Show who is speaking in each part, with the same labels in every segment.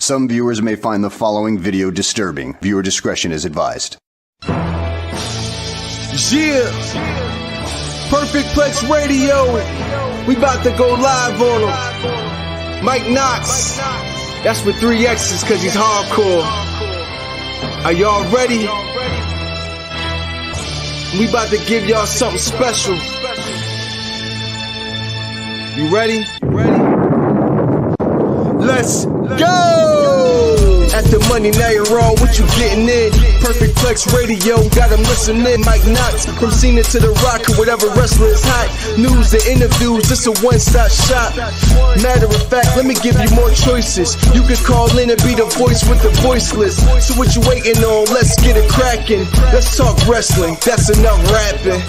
Speaker 1: Some viewers may find the following video disturbing. Viewer discretion is advised.
Speaker 2: Yeah, Perfect Plex Radio. We about to go live on him. Mike Knoxxx. That's with 3 X's cause he's hardcore. Are y'all ready? We about to give y'all something special. You ready? Let's go! At the Monday Night Raw, what you getting in? Perfect Plex Radio, got them listening. Mike Knoxxx, from Cena to The Rock, or whatever wrestler is hot. News and interviews, this a one-stop shop. Matter of fact, let me give you more choices. You can call in and be the voice with the voiceless. So what you waiting on? Let's get it cracking. Let's talk wrestling, that's enough rapping.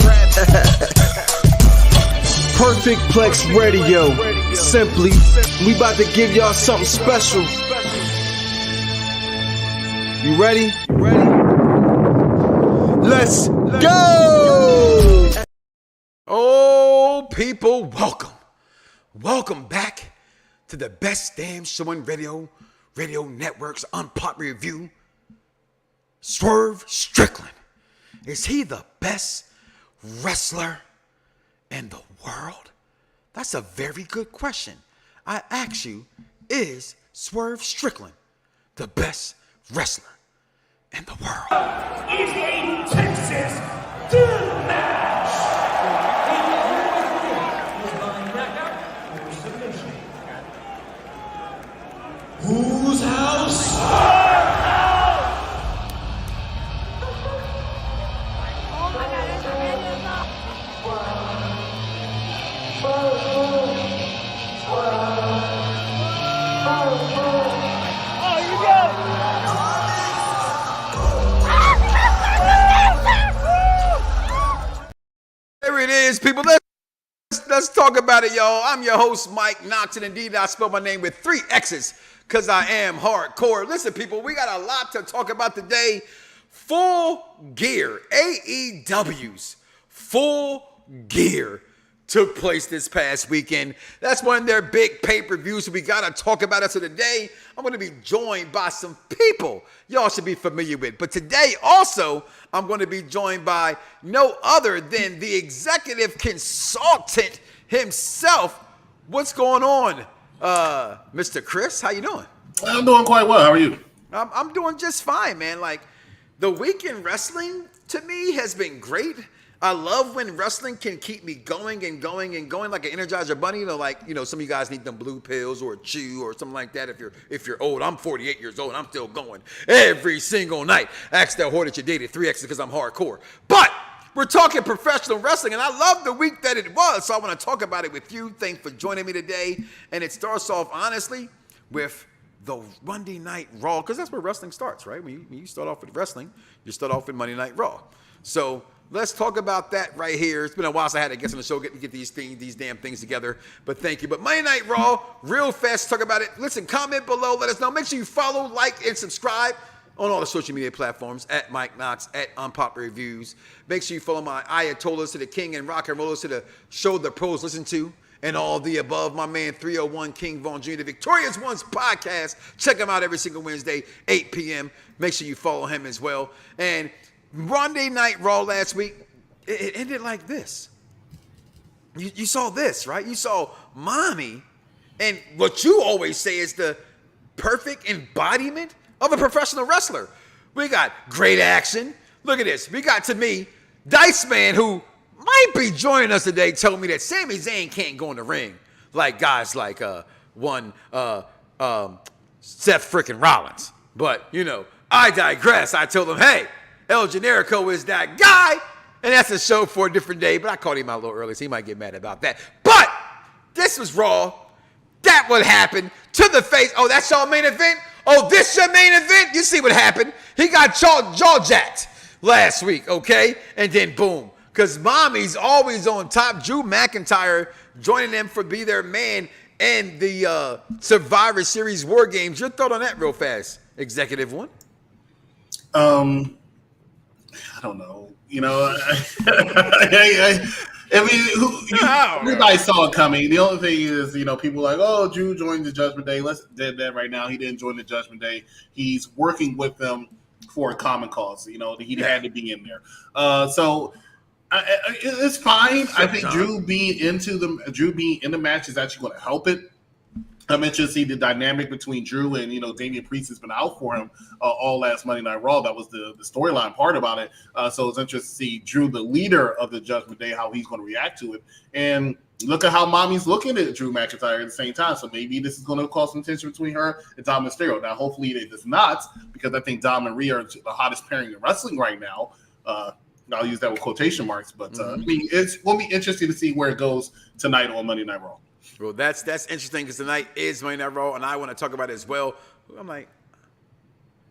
Speaker 2: Perfect Plex Radio. Simply, we about to give y'all something special. You ready? Let's go!
Speaker 3: Oh, people, welcome back to the best damn show in radio networks, unpopular review. Swerve Strickland. Is he the best wrestler in the world? That's a very good question. I ask you, is Swerve Strickland the best wrestler in the world?
Speaker 4: Is a Texas Deathmatch. Whose house?
Speaker 3: There it is, people. Let's talk about it, y'all. I'm your host, Mike Knoxxx, and indeed I spell my name with 3 X's because I am hardcore. Listen, people, we got a lot to talk about today. Full Gear, AEW's Full Gear took place this past weekend. That's one of their big pay-per-views, so we got to talk about it. So today, I'm going to be joined by some people y'all should be familiar with. But today, also, I'm going to be joined by no other than the executive consultant himself. What's going on, Mr. Chris? How you doing?
Speaker 5: I'm doing quite well. How are you?
Speaker 3: I'm doing just fine, man. Like, the weekend wrestling, to me, has been great. I love when wrestling can keep me going and going and going like an Energizer Bunny. Some of you guys need them blue pills or a chew or something like that. If you're old, I'm 48 years old and I'm still going every single night. Ask that whore that you dated 3 X's because I'm hardcore. But we're talking professional wrestling, and I love the week that it was. So I want to talk about it with you. Thanks for joining me today. And it starts off, honestly, with the Monday Night Raw, because that's where wrestling starts, right? When you start off with wrestling, you start off with Monday Night Raw. So let's talk about that right here. It's been a while since I had a guest on the show get these damn things together. But thank you. But Monday Night Raw, real fast, talk about it. Listen, comment below. Let us know. Make sure you follow, like, and subscribe on all the social media platforms at Mike Knoxxx, at Unpopular Reviews. Make sure you follow my Ayatollahs to the King and Rock and Rollers to the show the pros listen to and all the above. My man 301 King Von Jr., the Victorious Ones podcast. Check him out every single Wednesday, 8 p.m. Make sure you follow him as well. And Monday Night Raw last week, it ended like this. You saw this, right? You saw Mommy, and what you always say is the perfect embodiment of a professional wrestler. We got great action. Look at this. We got, to me, Dice Man, who might be joining us today, told me that Sami Zayn can't go in the ring like guys like Seth freaking Rollins. But, I digress. I told him, hey, El Generico is that guy, and that's a show for a different day, but I called him out a little early, so he might get mad about that. But this was Raw. That would happen to the face. Oh, that's your main event? Oh, this your main event? You see what happened. He got jaw jacked last week, okay? And then boom, because Mommy's always on top. Drew McIntyre joining them for Be Their Man and the Survivor Series War Games. Your thought on that real fast, Executive One?
Speaker 5: I don't know. I mean, everybody saw it coming. The only thing is, people like, oh, Drew joined the Judgment Day. Let's dead that right now. He didn't join the Judgment Day. He's working with them for a common cause. He had to be in there. So it's fine. I think Drew being in the match is actually going to help it. I'm interested to see the dynamic between Drew and, Damian Priest has been out for him all last Monday Night Raw. That was the storyline part about it. So it's interesting to see Drew, the leader of the Judgment Day, how he's going to react to it. And look at how Mommy's looking at Drew McIntyre at the same time. So maybe this is going to cause some tension between her and Dom Mysterio. Now, hopefully it does not, because I think Dom and Rhea are the hottest pairing in wrestling right now. I'll use that with quotation marks. But, I mean, it will be interesting to see where it goes tonight on Monday Night Raw.
Speaker 3: Well, that's interesting because tonight is Monday Night Raw, and I want to talk about it as well. I'm like,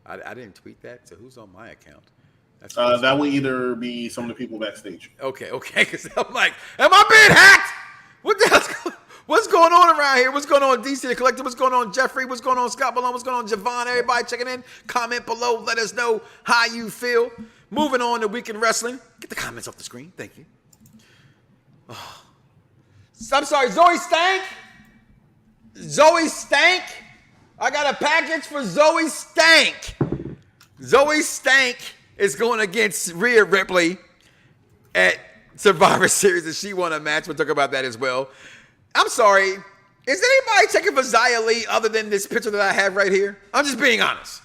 Speaker 3: I didn't tweet that, so who's on my account?
Speaker 5: That will either be some of the people backstage.
Speaker 3: Okay, because I'm like, am I being hacked? What the hell? What's going on around here? What's going on, DC the Collective? What's going on, Jeffrey? What's going on, Scott Malone? What's going on, Javon? Everybody checking in. Comment below. Let us know how you feel. Moving on to Weekend Wrestling. Get the comments off the screen. Thank you. Oh. I'm sorry, Zoe Stank. Zoe Stank. I got a package for Zoe Stank. Zoe Stank is going against Rhea Ripley at Survivor Series, and she won a match. We'll talk about that as well. I'm sorry. Is anybody checking for Xia Li other than this picture that I have right here? I'm just being honest.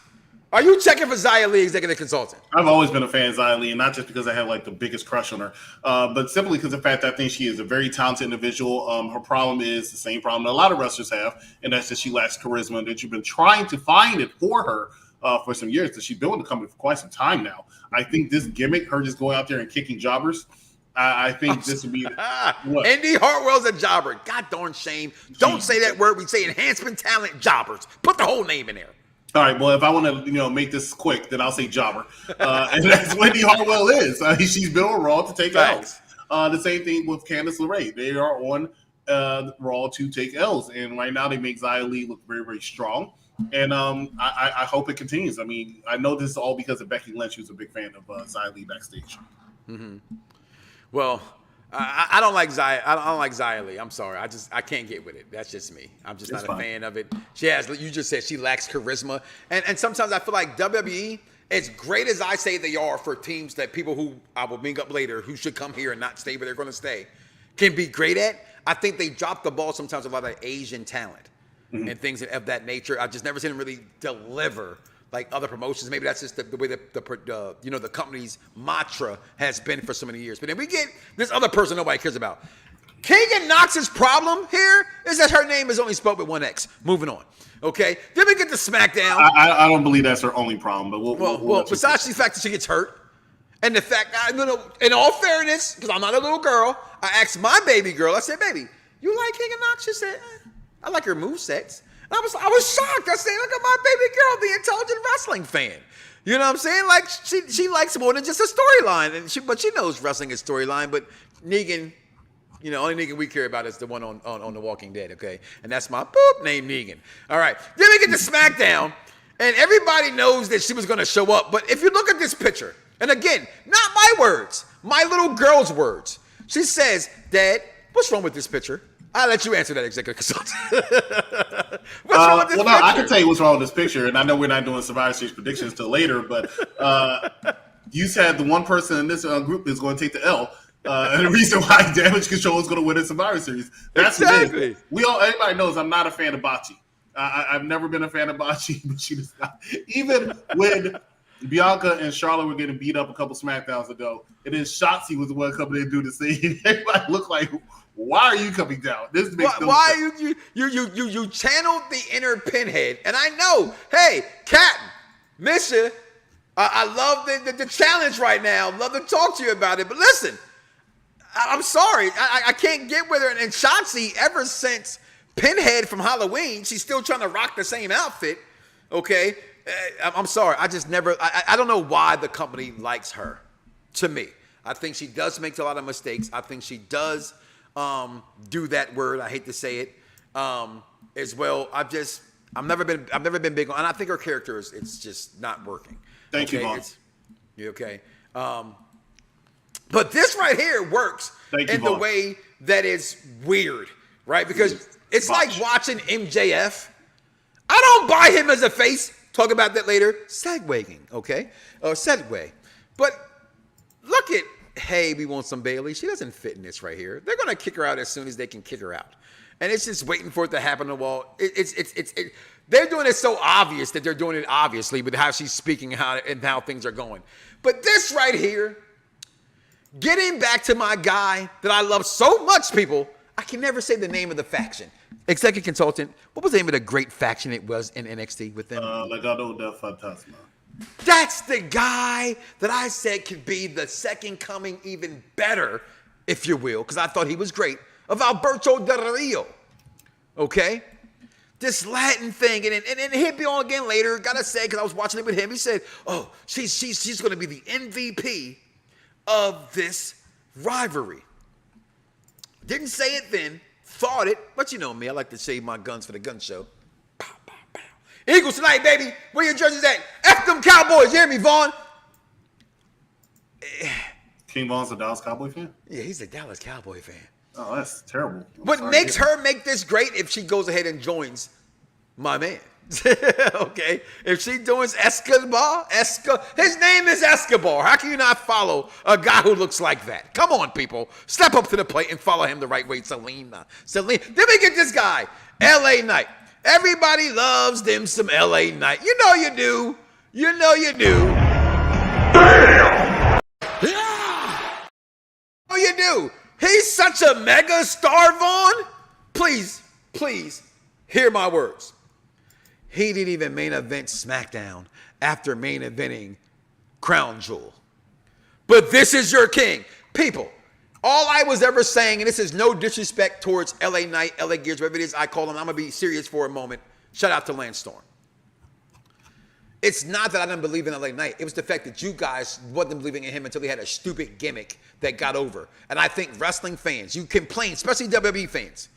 Speaker 3: Are you checking for Xia Li, executive consultant?
Speaker 5: I've always been a fan of Xia Li, and not just because I have the biggest crush on her, but simply because of the fact that I think she is a very talented individual. Her problem is the same problem that a lot of wrestlers have, and that's that she lacks charisma, and that you've been trying to find it for her for some years. That she's been with the company for quite some time now. I think this gimmick, her just going out there and kicking jobbers, I think this would be what?
Speaker 3: Indy Hartwell's a jobber. God darn shame. Don't say that word. We say enhancement talent jobbers. Put the whole name in there.
Speaker 5: All right, well, if I want to, make this quick, then I'll say jobber. And that's what Indy Hartwell is. She's been on Raw to take L's. The same thing with Candice LeRae. They are on Raw to take L's. And right now they make Xia Li look very, very strong. And I hope it continues. I mean, I know this is all because of Becky Lynch, who's a big fan of Xia Li backstage.
Speaker 3: Mm-hmm. Well, I don't like Xia. I don't like Xia Li. I'm sorry. I can't get with it. That's just me. I'm just not a fan of it. She has. You just said she lacks charisma, and sometimes I feel like WWE, as great as I say they are for teams that people who I will bring up later who should come here and not stay where they're going to stay, can be great at. I think they drop the ball sometimes with a lot of Asian talent and things of that nature. I've just never seen them really deliver like other promotions. Maybe that's just the way the company's mantra has been for so many years. But then we get this other person nobody cares about. Keegan Knox's problem here is that her name is only spelled with one X.Moving on. Okay? Then we get to SmackDown.
Speaker 5: I don't believe that's her only problem. But we'll
Speaker 3: besides the fact that she gets hurt, and the fact, in all fairness, because I'm not a little girl, I asked my baby girl, I said, baby, you like Keegan Knox? She said, I like her movesets. I was shocked. I said, look at my baby girl, the intelligent wrestling fan. You know what I'm saying? Like she likes more than just a storyline, but she knows wrestling is storyline. But Negan, only Negan we care about is the one on The Walking Dead. Okay, and that's my named Negan. All right, then we get to SmackDown, and everybody knows that she was going to show up. But if you look at this picture, and again, not my words, my little girl's words. She says, "Dad, what's wrong with this picture?" I'll let you answer that, executive consultant. What's wrong with this picture?
Speaker 5: I can tell you what's wrong with this picture, and I know we're not doing Survivor Series predictions till later, but you said the one person in this group is going to take the L, and the reason why Damage Control is going to win the Survivor Series. That's exactly. Everybody knows I'm not a fan of Bocce. I've never been a fan of Bocce, but she does not. Even when Bianca and Charlotte were getting beat up a couple SmackDowns ago, and then Shotzi was the one coming in to do the same. Everybody looked like, why are you coming down? This makes no sense.
Speaker 3: You channeled the inner Pinhead, and I know, hey, Captain, miss you. I love the challenge right now. Love to talk to you about it, but listen, I'm sorry, I can't get with her. And Shotzi, ever since Pinhead from Halloween, she's still trying to rock the same outfit. Okay, I'm sorry, I just never. I don't know why the company likes her. To me, I think she does make a lot of mistakes. I think she does. Do that word. I hate to say it. As well. I've never been big on, and I think her character it's just not working.
Speaker 5: Thank you, Vaughn.
Speaker 3: You okay? But this right here works in the way that is weird, right? Because it's like watching MJF. I don't buy him as a face. Talk about that later. Segwaying, okay? Or segue. But look at, hey, we want some Bailey. She doesn't fit in this right here. They're going to kick her out as soon as they can kick her out. And it's just waiting for it to happen on the wall. They're doing it so obvious that they're doing it obviously with how she's speaking and how things are going. But this right here, getting back to my guy that I love so much, people, I can never say the name of the faction. Executive consultant, what was the name of the great faction it was in NXT with them?
Speaker 5: Legado del Fantasma.
Speaker 3: That's the guy that I said could be the second coming, even better, if you will, because I thought he was great, of Alberto Del Rio. Okay? This Latin thing, and he'll be on again later. Gotta say, because I was watching it with him, he said, "Oh, she's going to be the MVP of this rivalry." Didn't say it then, thought it, but you know me, I like to save my guns for the gun show. Pow, pow, pow. Eagles tonight, baby. Where your jerseys at? F them Cowboys. You hear me, Vaughn?
Speaker 5: King Vaughn's a Dallas Cowboy fan?
Speaker 3: Yeah, he's a Dallas Cowboy fan.
Speaker 5: Oh, that's terrible.
Speaker 3: What makes her make this great if she goes ahead and joins my man. Okay? If she joins Escobar, his name is Escobar. How can you not follow a guy who looks like that? Come on, people. Step up to the plate and follow him the right way. Selena. Then we get this guy, LA Knight. Everybody loves them some LA Knight. You know you do. You know you do. Damn! Yeah! Oh, you do. He's such a mega star, Vaughn. Please hear my words. He didn't even main event Smackdown after main eventing Crown Jewel. But this is your king. People, all I was ever saying, and this is no disrespect towards LA Knight, LA Gears, whatever it is I call him, I'm going to be serious for a moment. Shout out to Lance Storm. It's not that I didn't believe in LA Knight. It was the fact that you guys wasn't believing in him until he had a stupid gimmick that got over. And I think wrestling fans, you complain, especially WWE fans,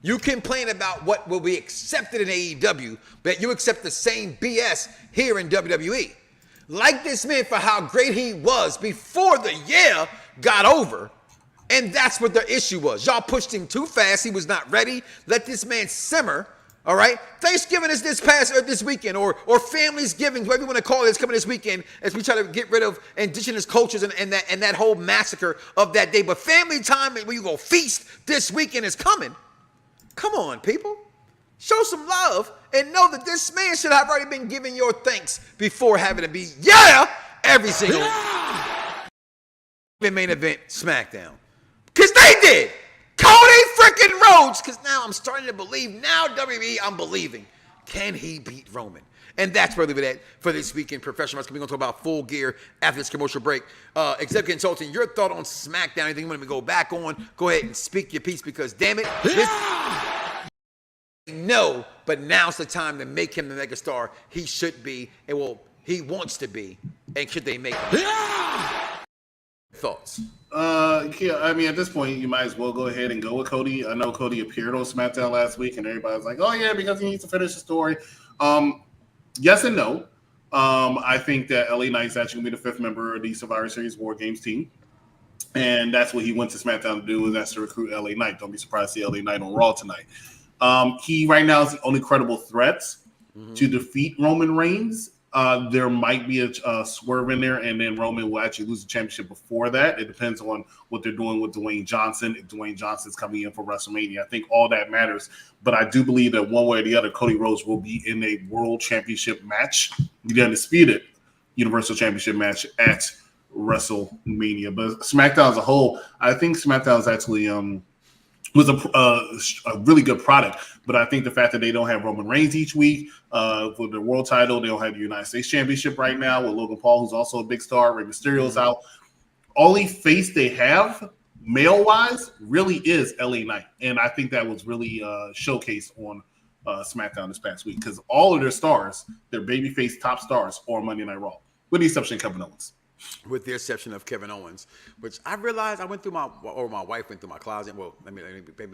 Speaker 3: you complain about what will be accepted in AEW, but you accept the same BS here in WWE. Like this man for how great he was before the year got over. And that's what the issue was. Y'all pushed him too fast. He was not ready. Let this man simmer. All right? Thanksgiving is this weekend, or Family's Giving, whatever you want to call it, is coming this weekend as we try to get rid of indigenous cultures and that whole massacre of that day. But family time, where you go feast this weekend, is coming. Come on, people. Show some love and know that this man should have already been giving your thanks before having to be, every single main event Smackdown. Because they did. Cody freaking Rhodes. Because now I'm starting to believe. Now WWE, I'm believing. Can he beat Roman? And that's where we leave it at for this weekend. Professional Wrestling. We're going to talk about Full Gear after this commercial break. Executive Consulting, your thought on SmackDown. Anything you want me to go back on? Go ahead and speak your piece because, damn it, no, but now's the time to make him the megastar he should be, and he wants to be, and should they make him? Thoughts?
Speaker 5: Yeah, I mean, at this point, you might as well go ahead and go with Cody. I know Cody appeared on SmackDown last week, and everybody's like, "Oh yeah, because he needs to finish the story." Yes and no. I think that LA Knight's actually gonna be the fifth member of the Survivor Series War Games team, and that's what he went to SmackDown to do, is that's to recruit LA Knight. Don't be surprised to see LA Knight on Raw tonight. He right now is the only credible threat to defeat Roman Reigns. There might be a swerve in there, and then Roman will actually lose the championship before that. It depends on what they're doing with Dwayne Johnson. If Dwayne Johnson's coming in for WrestleMania, I think all that matters. But I do believe that one way or the other, Cody Rhodes will be in a World Championship match, the undisputed Universal Championship match at WrestleMania. But SmackDown as a whole, I think SmackDown is actually was a really good product, but I think the fact that they don't have Roman Reigns each week for the world title, they don't have the United States Championship right now with Logan Paul, who's also a big star. Rey Mysterio's out. Only face they have, male-wise, really is LA Knight, and I think that was really showcased on SmackDown this past week because all of their stars, their babyface top stars, are on Monday Night Raw, with the exception of Kevin Owens.
Speaker 3: With the exception of Kevin Owens, which I realized my wife went through my closet. Well, let me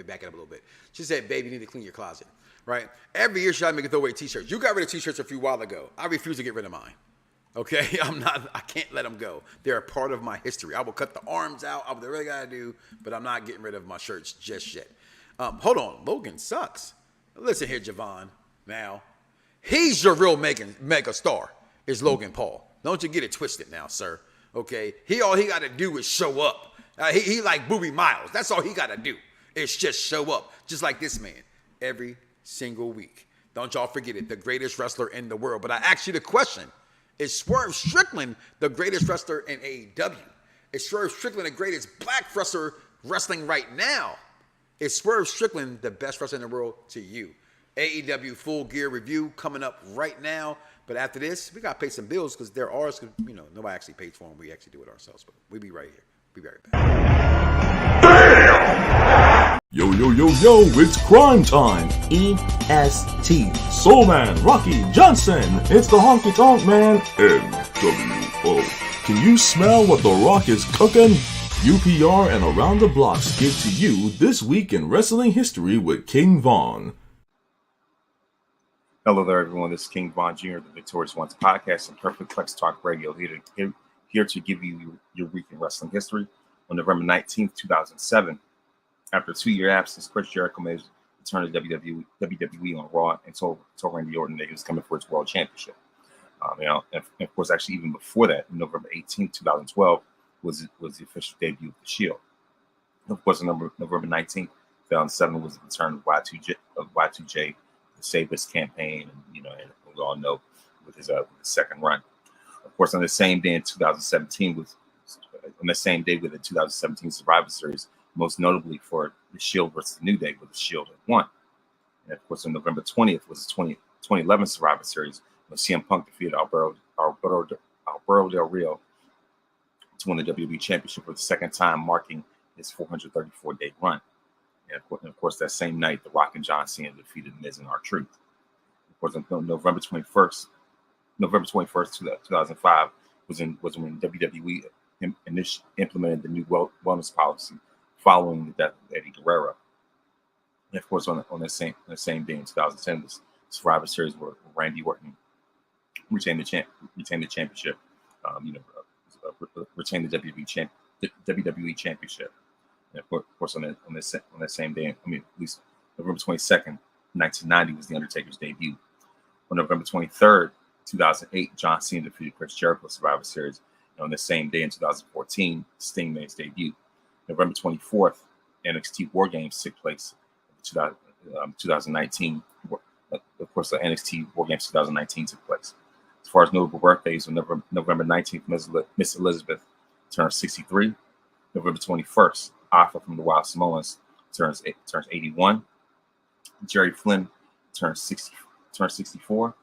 Speaker 3: back it up a little bit. She said, "Baby, you need to clean your closet." Right? Every year she had me throw away t-shirts. You got rid of t-shirts a few while ago. I refuse to get rid of mine. Okay, I can't let them go. They're a part of my history. I will cut the arms out. I will do what I gotta do, but I'm not getting rid of my shirts just yet. Hold on, Logan sucks. Listen here, Javon. Now, he's your real mega star. Is Logan Paul? Don't you get it twisted now, sir. Okay, all he got to do is show up. He like Booby Miles. That's all he got to do is just show up, just like this man, every single week. Don't y'all forget it, the greatest wrestler in the world. But I ask you the question, is Swerve Strickland the greatest wrestler in AEW? Is Swerve Strickland the greatest black wrestler wrestling right now? Is Swerve Strickland the best wrestler in the world to you? AEW Full Gear review coming up right now. But after this, we got to pay some bills because they're ours. You know, nobody actually pays for them. We actually do it ourselves. But we'll be right here. We'll be right back.
Speaker 6: Yo, it's crime time. EST. Soul Man, Rocky Johnson. It's the Honky Tonk Man. NWO. Can you smell what The Rock is cooking? UPR and Around the Blocks give to you This Week in Wrestling History with King Von.
Speaker 7: Hello there, everyone. This is King Von Jr., the Victorious Ones podcast and Perfect Plex Talk Radio, here to give you your week in wrestling history. On November 19th, 2007, after a 2-year absence, Chris Jericho made his return to WWE on Raw and told Randy Orton that he was coming for his world championship. And of course, actually, even before that, November 18th, 2012, was the official debut of the Shield. And of course, on November 19th, 2007 was the return of Y2J. Save This campaign, and we all know with his second run. Of course, on the same day in 2017 with the 2017 Survivor Series, most notably for the Shield versus the New Day, where the Shield had won. And of course, on November 20th was the 2011 Survivor Series when CM Punk defeated Alberto Del Rio to win the WWE Championship for the second time, marking his 434-day run. And of course, that same night, The Rock and John Cena defeated Miz and R-Truth. Of course, on November 21st, 2005 was when WWE implemented the new wellness policy following the death of Eddie Guerrero. And of course, on the same day in 2010, the Survivor Series where Randy Orton retained the championship, retained the WWE Championship. And of course, on that same day, at least November 22nd, 1990 was The Undertaker's debut. On November 23rd, 2008, John Cena defeated Chris Jericho Survivor Series. And on the same day in 2014, Sting made his debut. November 24th, NXT War Games took place in 2019. Of course, the NXT War Games 2019 took place. As far as notable birthdays, on November 19th, Miss Elizabeth turned 63. November 21st, Alpha from the Wild Samoans turns 81. Jerry Flynn turns 64.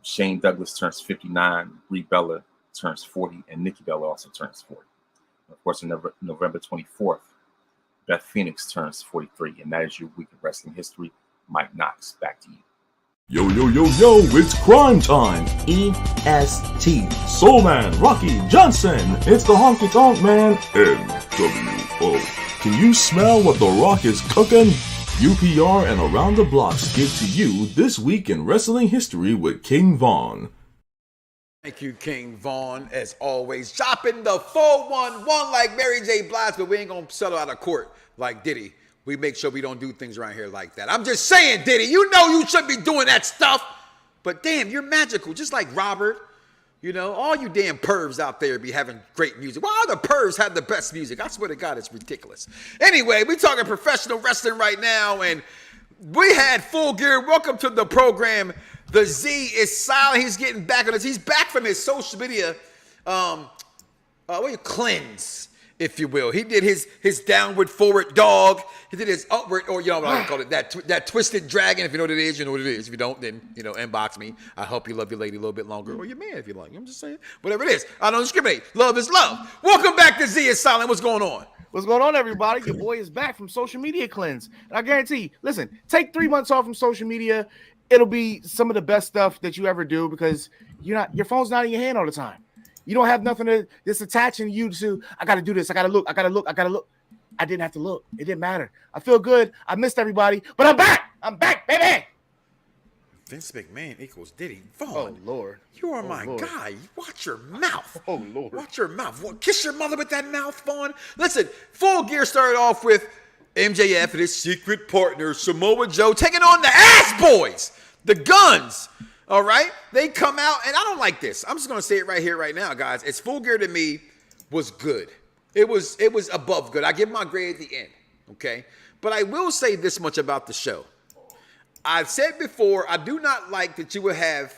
Speaker 7: Shane Douglas turns 59. Brie Bella turns 40, and Nikki Bella also turns 40. And of course, on November 24th, Beth Phoenix turns 43, and that is your week of wrestling history. Mike Knoxxx, back to you.
Speaker 6: Yo, it's crime time. EST. Soul Man, Rocky Johnson. It's the Honky Tonk Man. NWO. Can you smell what The Rock is cooking? UPR and Around the Blocks give to you This Week in Wrestling History with King Von.
Speaker 3: Thank you, King Von, as always. Shopping the 411 like Mary J. Blige, but we ain't going to settle out of court like Diddy. We make sure we don't do things around here like that. I'm just saying, Diddy, you know you should be doing that stuff. But damn, you're magical, just like Robert. You know, all you damn pervs out there be having great music. Why all the pervs have the best music? I swear to God, it's ridiculous. Anyway, we talking professional wrestling right now, and we had Full Gear. Welcome to the program. The Z is silent. He's getting back on us. He's back from his social media cleanse, if you will. He did his downward forward dog. He did his upward, or what I call it, that twisted dragon. If you know what it is, you know what it is. If you don't, then inbox me. I hope you love your lady a little bit longer, or your man if you like. I'm just saying, whatever it is. I don't discriminate. Love is love. Welcome back to Z is Silent. What's going on?
Speaker 8: What's going on, everybody? Your boy is back from social media cleanse, and I guarantee you, listen, take 3 months off from social media. It'll be some of the best stuff that you ever do because your phone's not in your hand all the time. You don't have nothing that's attaching you to, I got to do this. I got to look. I didn't have to look. It didn't matter. I feel good. I missed everybody, but I'm back. I'm back, baby.
Speaker 3: Vince McMahon equals Diddy. Vaughn.
Speaker 8: Oh, Lord.
Speaker 3: You are my guy. Watch your mouth.
Speaker 8: Oh, Lord.
Speaker 3: Watch your mouth. Kiss your mother with that mouth, Vaughn. Listen, Full Gear started off with MJF and his secret partner, Samoa Joe, taking on the Ass Boys, the Guns. All right? They come out, and I don't like this. I'm just going to say it right here, right now, guys. It's Full Gear to me was good. It was above good. I give my grade at the end, okay? But I will say this much about the show. I've said before, I do not like that you would have,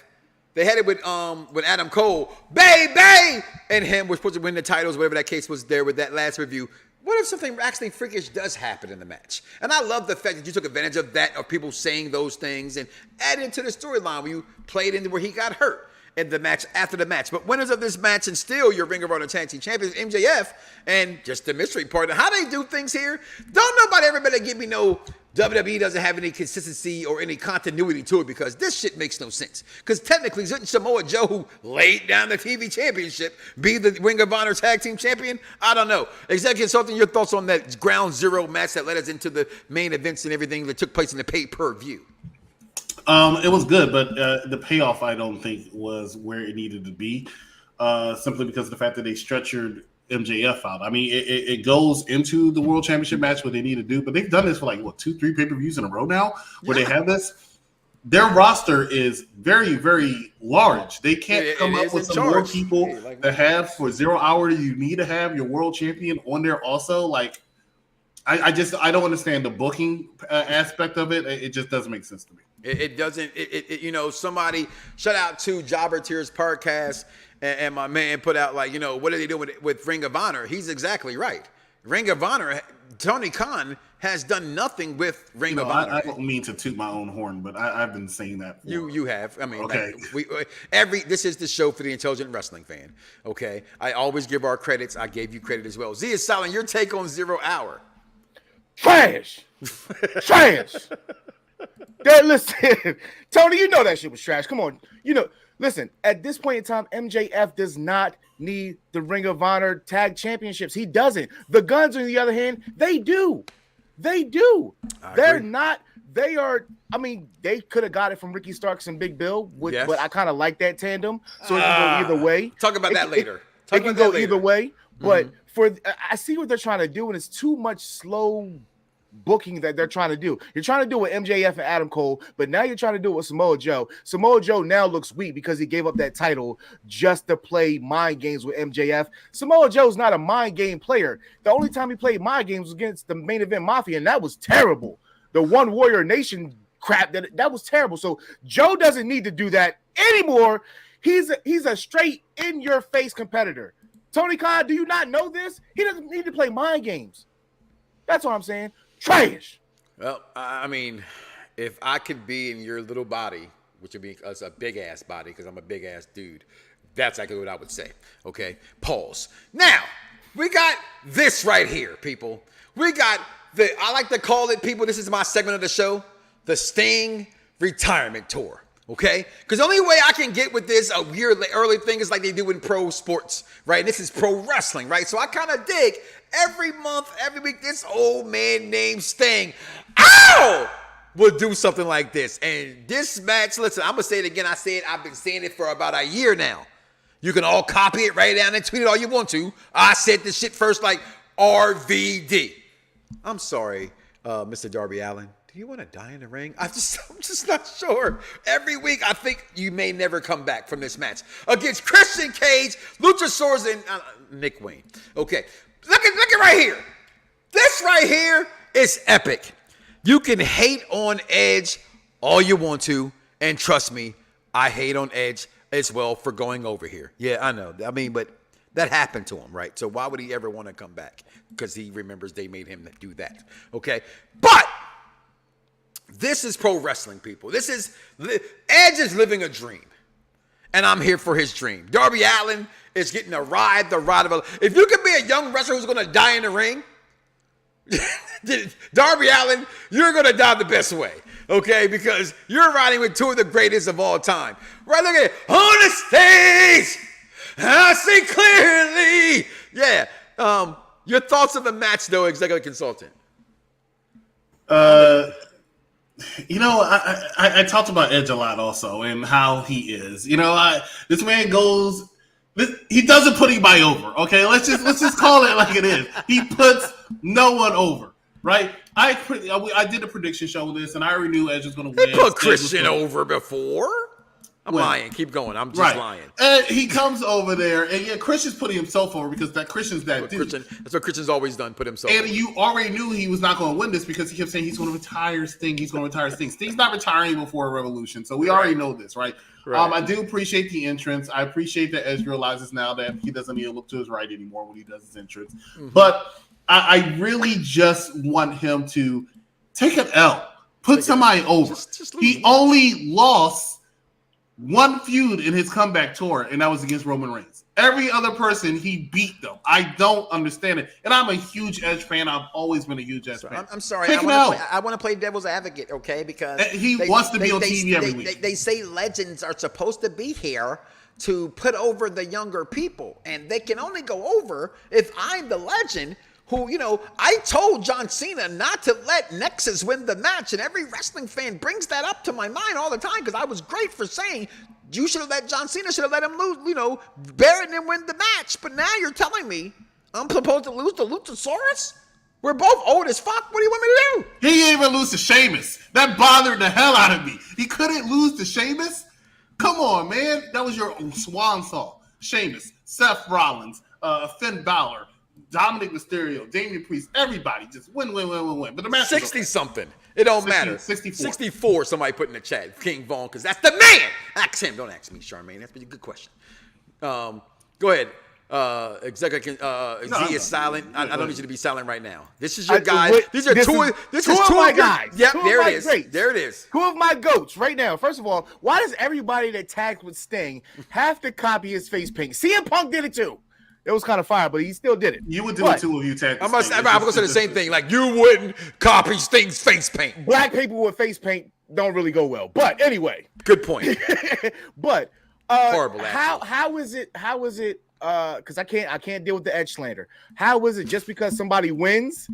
Speaker 3: they had it with Adam Cole, baby, and him was supposed to win the titles, whatever that case was there with that last review. What if something actually freakish does happen in the match? And I love the fact that you took advantage of that, of people saying those things, and added into the storyline where you played into where he got hurt in the match after the match. But winners of this match and still your Ring of Honor Tag Team Champions, MJF, and just the mystery part of how they do things here. Don't nobody everybody give me no WWE doesn't have any consistency or any continuity to it, because this shit makes no sense. Because technically, shouldn't Samoa Joe, who laid down the TV championship, be the Ring of Honor Tag Team Champion? I don't know. Executive Consulting, your thoughts on that ground zero match that led us into the main events and everything that took place in the pay-per-view?
Speaker 5: It was good, but the payoff I don't think was where it needed to be, simply because of the fact that they stretchered MJF out. I mean, it goes into the World Championship match what they need to do, but they've done this for like, 2-3 pay-per-views in a row now where they have this. Their roster is very, very large. They can't come up with some more people to have for 0 hour. You need to have your world champion on there also. Like, I don't understand the booking aspect of it. It just doesn't make sense to me.
Speaker 3: It doesn't, somebody, shout out to Jobber Tears Podcast, and my man put out like, what are they doing with Ring of Honor? He's exactly right. Ring of Honor, Tony Khan has done nothing with Ring of Honor.
Speaker 5: I don't mean to toot my own horn, but I've been saying that.
Speaker 3: You have. I mean,
Speaker 5: okay.
Speaker 3: This is the show for the intelligent wrestling fan. Okay, I always give our credits. I gave you credit as well. Z is Silent. Your take on 0 Hour?
Speaker 8: Trash. Trash. Listen, Tony, you know that shit was trash. Come on. Listen, at this point in time, MJF does not need the Ring of Honor tag championships. He doesn't. The Guns, on the other hand, they do. They do. They're not. They are. I mean, they could have got it from Ricky Starks and Big Bill, but I kind of like that tandem. So it can go either way.
Speaker 3: Talk about that later.
Speaker 8: It can go either way. But I see what they're trying to do, and it's too much slow booking that they're trying to do. You're trying to do it with MJF and Adam Cole, but now you're trying to do it with Samoa Joe. Samoa Joe now looks weak because he gave up that title just to play mind games with MJF. Samoa Joe's not a mind game player. The only time he played mind games was against the Main Event Mafia, and that was terrible. The One Warrior Nation crap, that was terrible. So Joe doesn't need to do that anymore. He's a straight in-your-face competitor. Tony Khan, do you not know this? He doesn't need to play mind games. That's what I'm saying. Trash.
Speaker 3: Well, I mean, if I could be in your little body, which would be a big ass body, because I'm a big ass dude, that's exactly what I would say. Okay, pause. Now we got this right here, people. We got I like to call it, people. This is my segment of the show, the Sting Retirement Tour. Okay, because the only way I can get with this a year early thing is like they do in pro sports, right? And this is pro wrestling, right? So I kind of dig every month, every week, this old man named Sting, will do something like this. And this match, listen, I'm gonna say it again. I've been saying it for about a year now. You can all copy it, write it down, and tweet it all you want to. I said this shit first, like RVD. I'm sorry, Mr. Darby Allin. Do you want to die in the ring? I'm just not sure. Every week, I think you may never come back from this match against Christian Cage, Luchasaurus, and Nick Wayne. Okay, look at right here. This right here is epic. You can hate on Edge all you want to, and trust me, I hate on Edge as well for going over here. Yeah, I know. I mean, but that happened to him, right? So why would he ever want to come back? Because he remembers they made him do that. Okay, but this is pro wrestling, people. Edge is living a dream, and I'm here for his dream. Darby Allin is getting the ride of a. If you can be a young wrestler who's going to die in the ring, Darby Allin, you're going to die the best way, okay? Because you're riding with two of the greatest of all time. Right, look at it. On the stage, I see clearly. Yeah. Your thoughts on the match, though, executive consultant?
Speaker 5: You know, I talked about Edge a lot also and how he is. You know, this man goes. He doesn't put anybody over. Okay, let's just call it like it is. He puts no one over. Right? I did a prediction show with this, and I already knew Edge was going to win.
Speaker 3: He put Christian over before. I'm lying. Keep going. I'm just lying.
Speaker 5: And he comes over there, and yeah, Christian's putting himself over because that Christian's that dude.
Speaker 3: That's what Christian's always done, put himself over.
Speaker 5: And you already knew he was not going to win this because he kept saying he's going to retire Sting. He's going to retire Sting. Sting's not retiring before a Revolution, so we already know this, right? I do appreciate the entrance. I appreciate that Edge realizes now that he doesn't need to look to his right anymore when he does his entrance. Mm-hmm. But I really just want him to take an L, put somebody over. He only lost one feud in his comeback tour, and that was against Roman Reigns. Every other person, he beat them. I don't understand it. And I'm a huge Edge fan. I've always been a huge Edge fan.
Speaker 3: I'm sorry. I want to play devil's advocate, okay? Because
Speaker 5: he wants to be on TV every week.
Speaker 3: They say legends are supposed to be here to put over the younger people, and they can only go over if I'm the legend who, you know, I told John Cena not to let Nexus win the match, and every wrestling fan brings that up to my mind all the time because I was great for saying you should have let John Cena let him lose, you know, Barrett and win the match. But now you're telling me I'm supposed to lose to Luchasaurus? We're both old as fuck. What do you want me to do?
Speaker 5: He didn't even lose to Sheamus. That bothered the hell out of me. He couldn't lose to Sheamus? Come on, man. That was your swan song. Sheamus, Seth Rollins, Finn Balor, Dominic Mysterio, Damian Priest, everybody just win. But the match
Speaker 3: 60-something. It don't matter.
Speaker 5: 64.
Speaker 3: 64, somebody put in the chat. King Vaughn, because that's the man. Ask him. Don't ask me, Charmaine. That's a good question. Go ahead. Executive Z is silent. I don't need you to be silent right now. This is your guy. These are two of my guys. Yep, there it is. There it is.
Speaker 8: Two of my goats right now. First of all, why does everybody that tagged with Sting have to copy his face paint? CM Punk did it too. It was kind of fire, but he still did it.
Speaker 5: You would do it too if you tagged.
Speaker 3: I'm going to say the same thing. Like, you wouldn't copy Sting's face paint.
Speaker 8: Black people with face paint don't really go well. But anyway.
Speaker 3: Good point.
Speaker 8: But
Speaker 3: horrible.
Speaker 8: How is it? Because I can't deal with the Edge slander. How is it just because somebody wins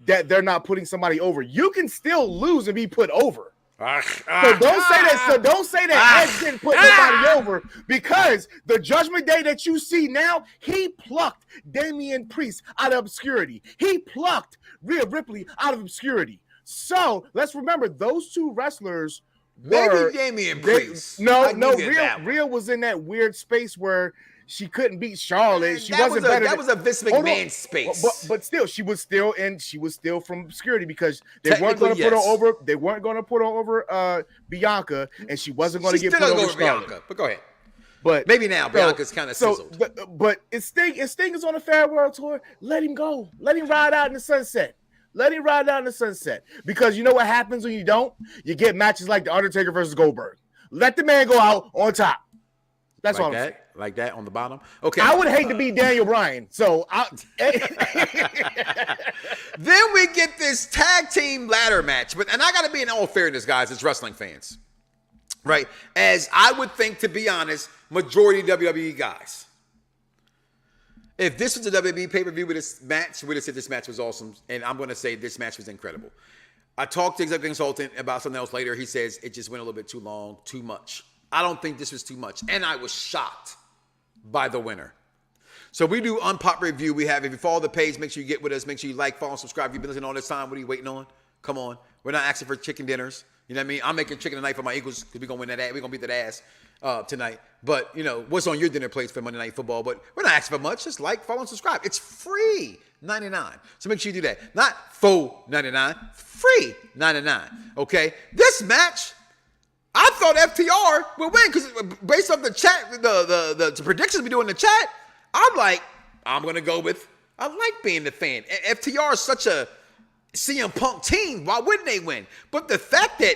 Speaker 8: that they're not putting somebody over? You can still lose and be put over. So don't say that Edge didn't put nobody over, because the Judgment Day that you see now, he plucked Damian Priest out of obscurity. He plucked Rhea Ripley out of obscurity. So let's remember those two wrestlers.
Speaker 3: Maybe Damian Priest.
Speaker 8: Rhea was in that weird space where she couldn't beat Charlotte.
Speaker 3: That was a Vince McMahon space.
Speaker 8: But still, she was still from obscurity because they weren't going to put her over. They weren't going to put her over Bianca, and she wasn't going to get put over Charlotte.
Speaker 3: Bianca, but go ahead.
Speaker 8: But
Speaker 3: maybe now Bianca's kind of sizzled.
Speaker 8: But Sting is on a Fair World Tour. Let him go. Let him ride out in the sunset. Because you know what happens when you don't? You get matches like The Undertaker versus Goldberg. Let the man go out on top. That's all I'm saying.
Speaker 3: Like that on the bottom. Okay.
Speaker 8: I would hate to be Daniel Bryan. So
Speaker 3: then we get this tag team ladder match. And I got to be in all fairness, guys, as wrestling fans. Right? As I would think, to be honest, majority WWE guys. If this was a WWE pay-per-view with this match, we'd have said this match was awesome. And I'm going to say this match was incredible. I talked to executive consultant about something else later. He says it just went a little bit too long, too much. I don't think this was too much. And I was shocked by the winner. So we do Unpop Review. We have, if you follow the page, make sure you get with us. Make sure you like, follow, subscribe. You've been listening all this time. What are you waiting on? Come on. We're not asking for chicken dinners. You know what I mean? I'm making chicken tonight for my Eagles because we're going to win that ass. We're going to beat that ass tonight. But, you know, what's on your dinner plates for Monday Night Football? But we're not asking for much. Just like, follow, and subscribe. It's free. $99. So make sure you do that. Not $4.99. Free $99. Okay? This match, I thought FTR would win because based off the chat, the predictions we do in the chat, I'm going to go with, I like being the fan. FTR is such a CM Punk team. Why wouldn't they win? But the fact that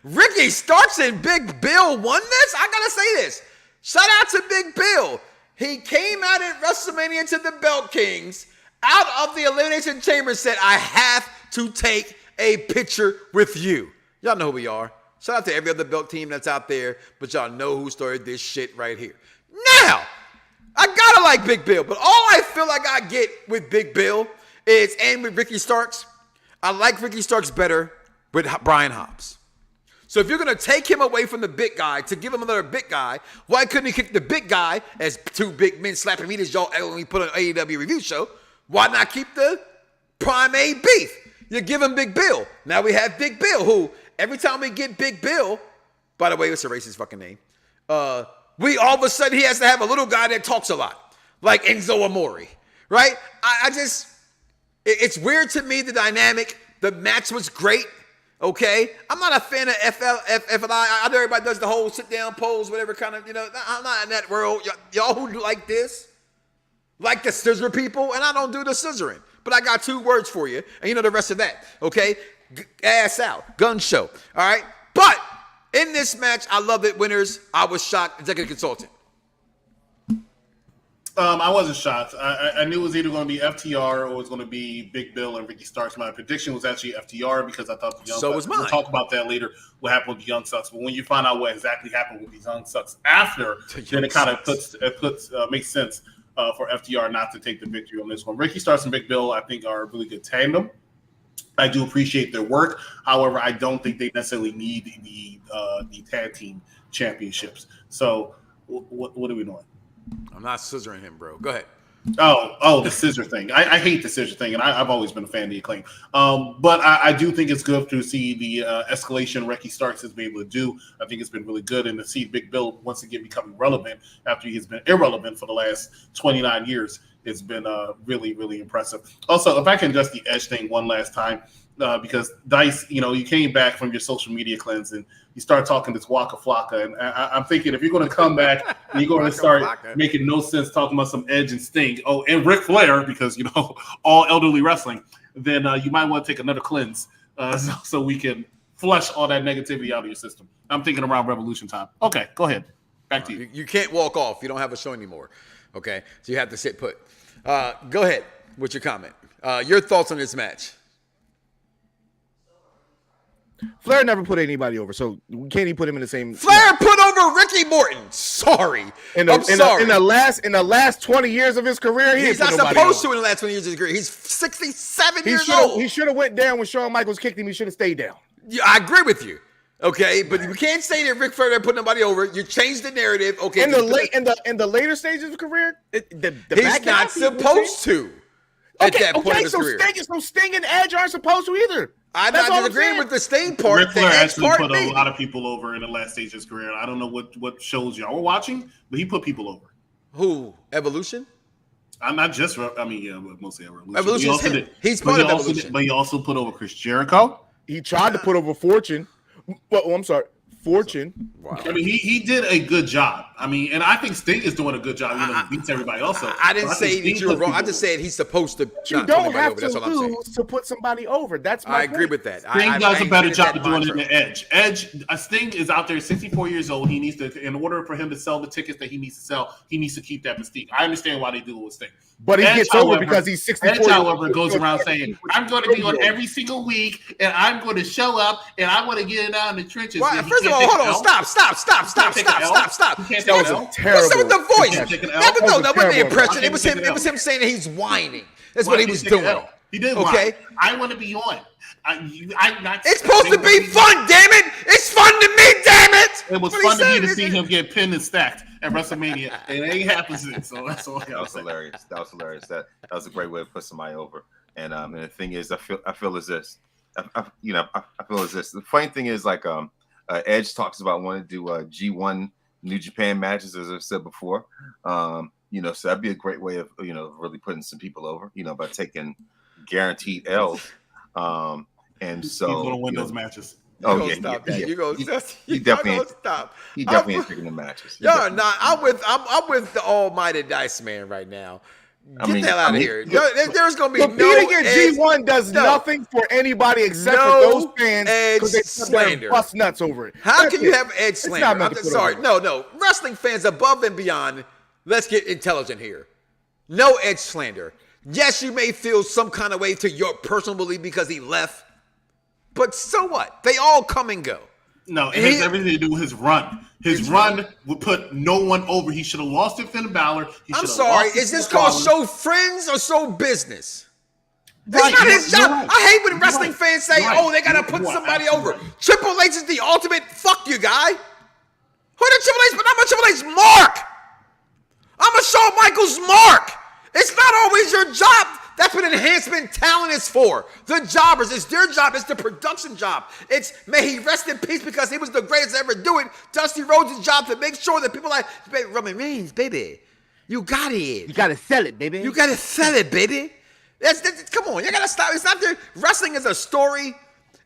Speaker 3: Ricky Starks and Big Bill won this, I got to say this. Shout out to Big Bill. He came out at WrestleMania to the Belt Kings, out of the Elimination Chamber, said, I have to take a picture with you. Y'all know who we are. Shout out to every other belt team that's out there, but y'all know who started this shit right here. Now, I gotta like Big Bill, but all I feel like I get with Big Bill is, and with Ricky Starks, I like Ricky Starks better with Brian Hobbs. So if you're going to take him away from the big guy to give him another big guy, why couldn't he kick the big guy as two big men slapping meters, y'all, when we put on an AEW review show? Why not keep the Prime A beef? You give him Big Bill. Now we have Big Bill, who every time we get Big Bill, by the way, it's a racist fucking name, we all of a sudden he has to have a little guy that talks a lot, like Enzo Amore, right? It's weird to me, the dynamic. The match was great, okay? I'm not a fan of FLI. I know everybody does the whole sit-down pose, whatever kind of, I'm not in that world. Y'all who like this, like the scissor people, and I don't do the scissoring. But I got 2 words for you, and you know the rest of that, okay? Ass out, gun show, all right? But in this match, I love it. Winners, I was shocked. Executive consultant.
Speaker 5: I wasn't shocked. I knew it was either going to be FTR or it was going to be Big Bill and Ricky Starks. My prediction was actually FTR because I thought the Young Bucks. We'll talk about that later, what happened with the Young Bucks. But when you find out what exactly happened with these Young Bucks after, then it kind of makes sense for FTR not to take the victory on this one. Ricky Starks and Big Bill, I think, are a really good tandem. I do appreciate their work. However, I don't think they necessarily need the tag team championships. So what are we doing?
Speaker 3: I'm not scissoring him, bro. Go ahead.
Speaker 5: Oh, the scissor thing. I hate the scissor thing, and I've always been a fan of the Acclaim. But I do think it's good to see the escalation Ricky Starks has been able to do. I think it's been really good, and to see Big Bill once again becoming relevant after he's been irrelevant for the last 29 years. It's been really, really impressive. Also, if I can address the Edge thing one last time, because Dice, you came back from your social media cleanse and you start talking this Waka Flocka, and I'm thinking if you're going to come back and you're going to start making no sense talking about some Edge and Sting, and Ric Flair, because all elderly wrestling, then you might want to take another cleanse so we can flush all that negativity out of your system. I'm thinking around Revolution time. Okay, go ahead. Back to you.
Speaker 3: You can't walk off. You don't have a show anymore. Okay, so you have to sit put. Go ahead with your comment. Your thoughts on this match?
Speaker 8: Flair never put anybody over, so we can't even put him in the same.
Speaker 3: Flair put over Ricky Morton. Sorry, I'm sorry.
Speaker 8: In the last 20 years of his career,
Speaker 3: he's not supposed to. In the last 20 years of his career, he's 67 years old.
Speaker 8: He should have went down when Shawn Michaels kicked him. He should have stayed down.
Speaker 3: Yeah, I agree with you. Okay, but you can't say that Ric Flair put nobody over. You changed the narrative. Okay,
Speaker 8: in the later stages of his career,
Speaker 3: he's not supposed to. At that point in his career.
Speaker 8: So Sting and Edge aren't supposed to either.
Speaker 3: I'm not disagreeing with the Sting part.
Speaker 5: Ric Flair actually put a lot of people over in the last stage of his career. I don't know what shows y'all were watching, but he put people over.
Speaker 3: Who? Evolution?
Speaker 5: I'm not just. Mostly Evolution.
Speaker 3: Evolution's him. He's part of Evolution.
Speaker 5: But he also put over Chris Jericho.
Speaker 8: He tried to put over Fortune. Well, I'm sorry. Fortune.
Speaker 3: Wow.
Speaker 5: I mean, he did a good job. I mean, and I think Sting is doing a good job. He beats everybody else.
Speaker 3: I didn't say that you were wrong. I just said he's supposed to.
Speaker 8: You don't have to lose to put somebody over. That's my point.
Speaker 3: I agree with that.
Speaker 5: Sting does a better job of doing it than Edge. Sting is out there, 64 years old. He needs to, in order for him to sell the tickets that he needs to sell, he needs to keep that mystique. I understand why they do it with Sting.
Speaker 8: But he gets over because he's 64.
Speaker 5: Edge, however, goes around saying, "I'm going to be on every single week, and I'm going to show up, and I want to get it out in the trenches."
Speaker 3: Well, first of all, hold on, stop.
Speaker 8: That was terrible.
Speaker 3: What's up with the voice? That wasn't the impression. It was him saying that he's whining. That's what he was doing.
Speaker 5: He did.
Speaker 3: Okay,
Speaker 5: I want to be on.
Speaker 3: It's supposed to be fun, damn it! It's fun to me, damn it!
Speaker 5: It was fun to me to see him get pinned and stacked at WrestleMania, and it ain't happened since. So that's all.
Speaker 7: That was hilarious. That was a great way to put somebody over. And the thing is, I feel as this. I feel as this. The funny thing is, like, Edge talks about wanting to do G1 New Japan matches, as I've said before. So that'd be a great way of really putting some people over. By taking guaranteed L's. And so
Speaker 5: he's gonna win those matches.
Speaker 7: Oh yeah, he definitely
Speaker 3: stop.
Speaker 7: He definitely ain't taking the matches.
Speaker 3: Y'all not. I'm with the almighty Dice Man right now. Get the hell out of here. There's gonna be
Speaker 8: competing in G1 does nothing for anybody except for those fans because they slander, bust nuts over it.
Speaker 3: How can you have Edge slander? I'm sorry. No. Wrestling fans above and beyond. Let's get intelligent here. No Edge slander. Yes, you may feel some kind of way to your personal belief because he left. But so what? They all come and go.
Speaker 5: No, it has everything to do with his run. His run would put no one over. He should have lost to Finn Balor.
Speaker 3: I'm sorry. Is this called show friends or show business? It's not his job.
Speaker 5: Right.
Speaker 3: I hate when wrestling fans say, "Oh, they gotta put somebody over."
Speaker 5: Right.
Speaker 3: Triple H is the ultimate. Fuck you, guy. Who did Triple H? But I'm a Triple H mark. I'm a Shawn Michaels mark. It's not always your job. That's what enhancement talent is for. The jobbers, it's their job. It's the production job. It's, may he rest in peace because he was the greatest to ever do it. Dusty Rhodes' job to make sure that people like, Roman Reigns, baby, you got it.
Speaker 8: You gotta sell it, baby.
Speaker 3: You gotta sell it, baby. Come on, you gotta stop. It's not there. Wrestling is a story,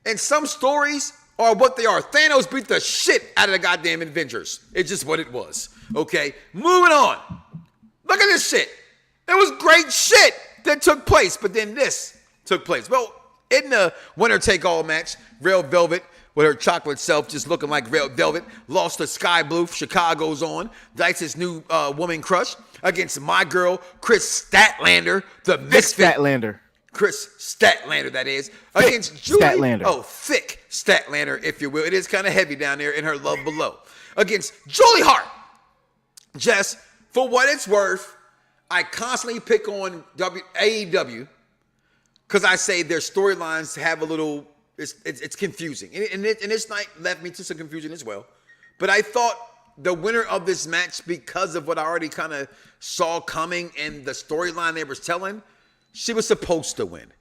Speaker 3: and some stories are what they are. Thanos beat the shit out of the goddamn Avengers. It's just what it was. Okay, moving on. Look at this shit. It was great shit that took place, but then this took place. Well, in the winner take all match, Real Velvet with her chocolate self just looking like Real Velvet lost to Sky Blue. Chicago's on. Dice's new woman crush against my girl, Chris Statlander, the misfit. Chris Statlander, that is.
Speaker 8: Thick
Speaker 3: against Julie.
Speaker 8: Statlander.
Speaker 3: Oh, thick Statlander, if you will. It is kind of heavy down there in her love below. Against Julie Hart. Jess, for what it's worth, I constantly pick on AEW because I say their storylines have a little, it's confusing. And this night left me to some confusion as well. But I thought the winner of this match, because of what I already kind of saw coming and the storyline they were telling, she was supposed to win.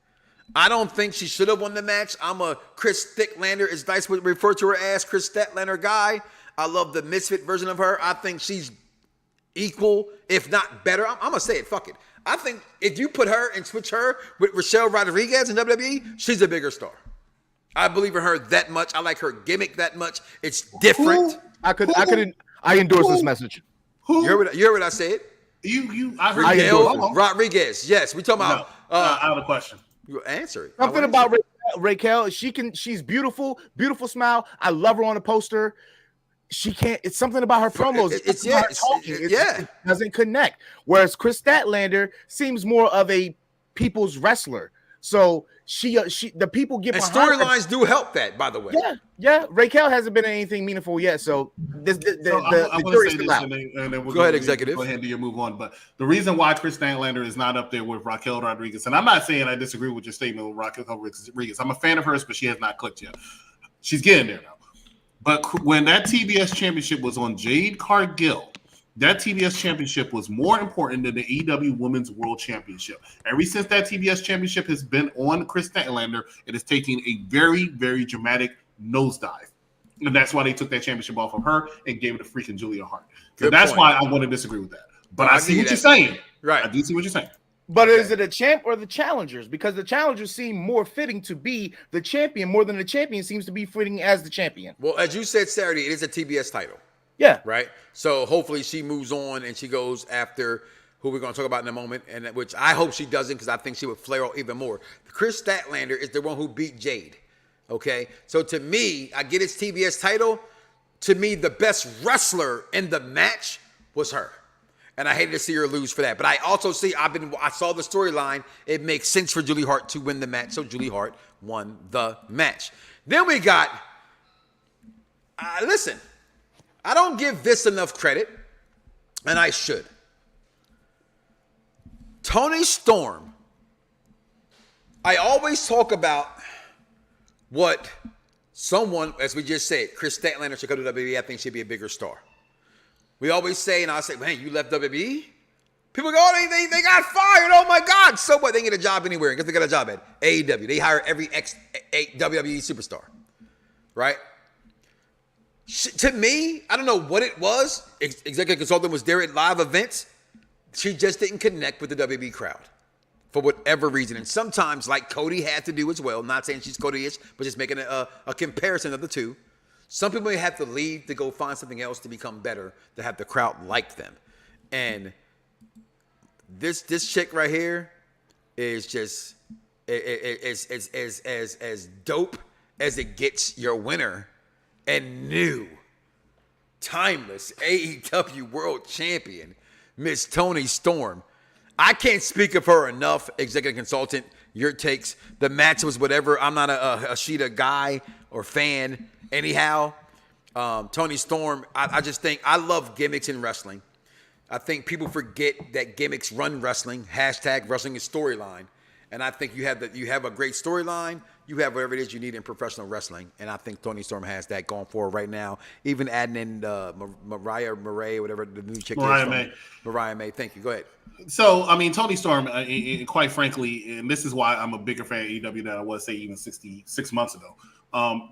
Speaker 3: I don't think she should have won the match. I'm a Chris Statlander, as Dice would refer to her as, Chris Statlander guy. I love the misfit version of her. I think she's equal, if not better. I'm going to say it, fuck it. I think if you put her and switch her with Rochelle Rodriguez in WWE, she's a bigger star. I believe in her that much. I like her gimmick that much. It's different.
Speaker 8: I endorse this message.
Speaker 3: You heard what I said?
Speaker 5: I heard
Speaker 3: Rodriguez. Yes, we talking about
Speaker 5: out of the question.
Speaker 3: You answer it.
Speaker 8: Something about Raquel. She's beautiful smile. I love her on the poster. She can't. It's something about her promos. It doesn't connect. Whereas Chris Statlander seems more of a people's wrestler. So the people get
Speaker 3: and
Speaker 8: behind
Speaker 3: storylines do help that, by the way.
Speaker 8: Yeah. Raquel hasn't been in anything meaningful yet. So
Speaker 5: I'm going to say this, and then we'll
Speaker 3: go ahead, executive.
Speaker 5: Go ahead and do your move on. But the reason why Chris Statlander is not up there with Raquel Rodriguez, and I'm not saying I disagree with your statement with Raquel Rodriguez. I'm a fan of hers, but she has not clicked yet. She's getting there now. But when that TBS championship was on Jade Cargill, that TBS championship was more important than the AEW Women's World Championship. Ever since that TBS championship has been on Chris Statlander, it is taking a very, very dramatic nosedive. And that's why they took that championship off of her and gave it to freaking Julia Hart. So that's why I want to disagree with that. But I see what you're saying.
Speaker 3: Right.
Speaker 5: I do see what you're saying.
Speaker 8: But is it a champ or the challengers? Because the challengers seem more fitting to be the champion more than the champion seems to be fitting as the champion.
Speaker 3: Well, as you said Saturday, it is a TBS title.
Speaker 8: Yeah.
Speaker 3: Right? So hopefully she moves on and she goes after who we're going to talk about in a moment, and which I hope she doesn't because I think she would flare out even more. Chris Statlander is the one who beat Jade. Okay? So to me, I get his TBS title. To me, the best wrestler in the match was her. And I hated to see her lose for that. But I also see, I saw the storyline. It makes sense for Julie Hart to win the match. So Julie Hart won the match. Then we got, listen, I don't give this enough credit, and I should. Toni Storm. I always talk about what someone, as we just said, Chris Statlander should go to WWE. I think she'd be a bigger star. We always say, and I say, man, you left WWE? People go, oh, they got fired. Oh, my God. So what? They can get a job anywhere. Guess they got a job at AEW. They hire every ex-WWE superstar, right? To me, I don't know what it was. Executive consultant was there at live events. She just didn't connect with the WWE crowd for whatever reason. And sometimes, like Cody had to do as well, not saying she's Cody-ish, but just making a comparison of the two. Some people may have to leave to go find something else to become better, to have the crowd like them. And this chick right here is just as dope as it gets your winner and new, timeless AEW World Champion, Miss Toni Storm. I can't speak of her enough, executive consultant. Your takes. The match was whatever. I'm not a Sheeta guy or fan. Anyhow, Toni Storm, I just think I love gimmicks in wrestling. I think people forget that gimmicks run wrestling. # wrestling is storyline. And I think you have a great storyline. You have whatever it is you need in professional wrestling, and I think Toni Storm has that going for her right now. Even adding in Mariah May, whatever the new chick is. Mariah May. Thank you. Go ahead.
Speaker 5: So, I mean, Toni Storm, quite frankly, and this is why I'm a bigger fan of AEW than I was, say, even 6 months ago.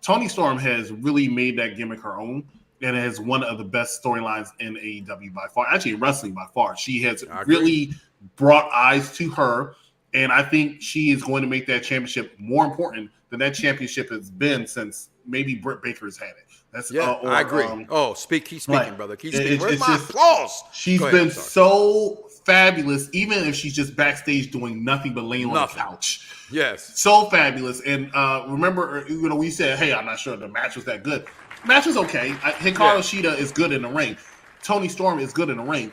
Speaker 5: Toni Storm has really made that gimmick her own, and has one of the best storylines in AEW by far. Actually, wrestling by far. She has really brought eyes to her. And I think she is going to make that championship more important than that championship has been since maybe Britt Baker's had it.
Speaker 3: I agree. Keep speaking, brother. Keep speaking. Where's my applause?
Speaker 5: She's been so fabulous, even if she's just backstage doing nothing but laying on the couch.
Speaker 3: Yes.
Speaker 5: So fabulous. And remember, we said, hey, I'm not sure the match was that good. The match was okay. Hikaru Shida is good in the ring. Toni Storm is good in the ring.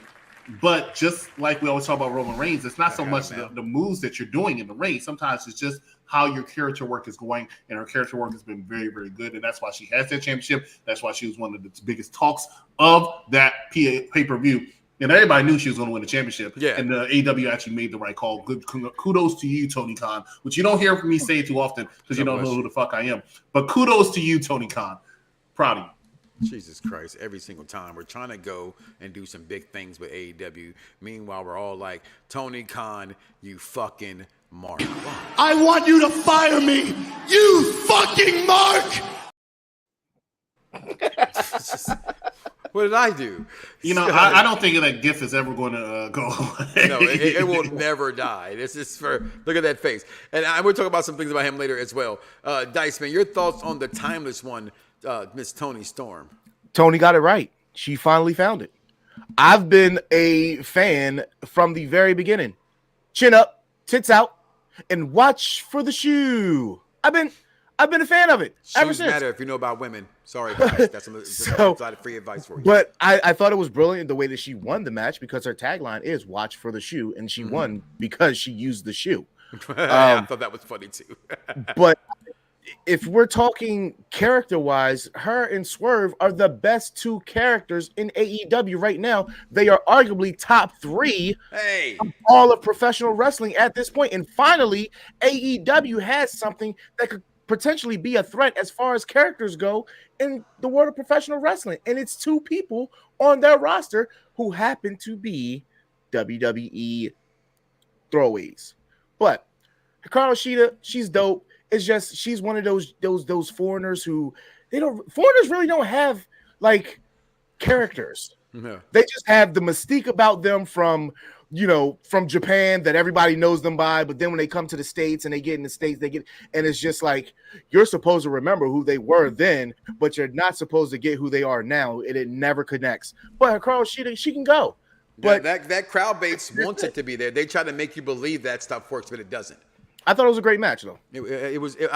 Speaker 5: But just like we always talk about Roman Reigns, it's not so much the moves that you're doing in the ring. Sometimes it's just how your character work is going, and her character work has been very, very good, and that's why she has that championship. That's why she was one of the biggest talks of that pay-per-view. And everybody knew she was going to win the championship. Yeah. And the AEW actually made the right call. Good kudos to you, Tony Khan, which you don't hear from me say too often because you don't know who the fuck I am. But kudos to you, Tony Khan. Proud of you.
Speaker 3: Jesus Christ, every single time we're trying to go and do some big things with AEW. Meanwhile, we're all like, Tony Khan, you fucking mark.
Speaker 4: I want you to fire me, you fucking mark!
Speaker 3: What did I do?
Speaker 5: I don't think that GIF is ever going to go away.
Speaker 3: No, it will never die. This is look at that face. And we'll talk about some things about him later as well. Dice, man, your thoughts on the timeless one, Miss Toni Storm?
Speaker 8: Tony got it right. She finally found it. I've been a fan from the very beginning. Chin up, tits out, and watch for the shoe. I've been a fan of it ever since.
Speaker 3: Matter if you know about women. Sorry, guys. That's a lot of free advice for you.
Speaker 8: But I thought it was brilliant the way that she won the match because her tagline is "Watch for the shoe," and she won because she used the shoe.
Speaker 3: I thought that was funny too.
Speaker 8: But if we're talking character-wise, her and Swerve are the best two characters in AEW right now. They are arguably top 3 of all of professional wrestling at this point. And finally, AEW has something that could potentially be a threat as far as characters go in the world of professional wrestling. And it's 2 people on their roster who happen to be WWE throwaways. But Hikaru Shida, she's dope. It's just she's one of those foreigners who foreigners really don't have like characters.
Speaker 3: No.
Speaker 8: They just have the mystique about them from Japan that everybody knows them by, but then when they come to the States and they get in the States, and it's just like you're supposed to remember who they were then, but you're not supposed to get who they are now, and it never connects. But Hikaru Shida, she can go. But
Speaker 3: that crowd base wants it to be there. They try to make you believe that stuff works, but it doesn't.
Speaker 8: I thought it was a great match, though.
Speaker 3: I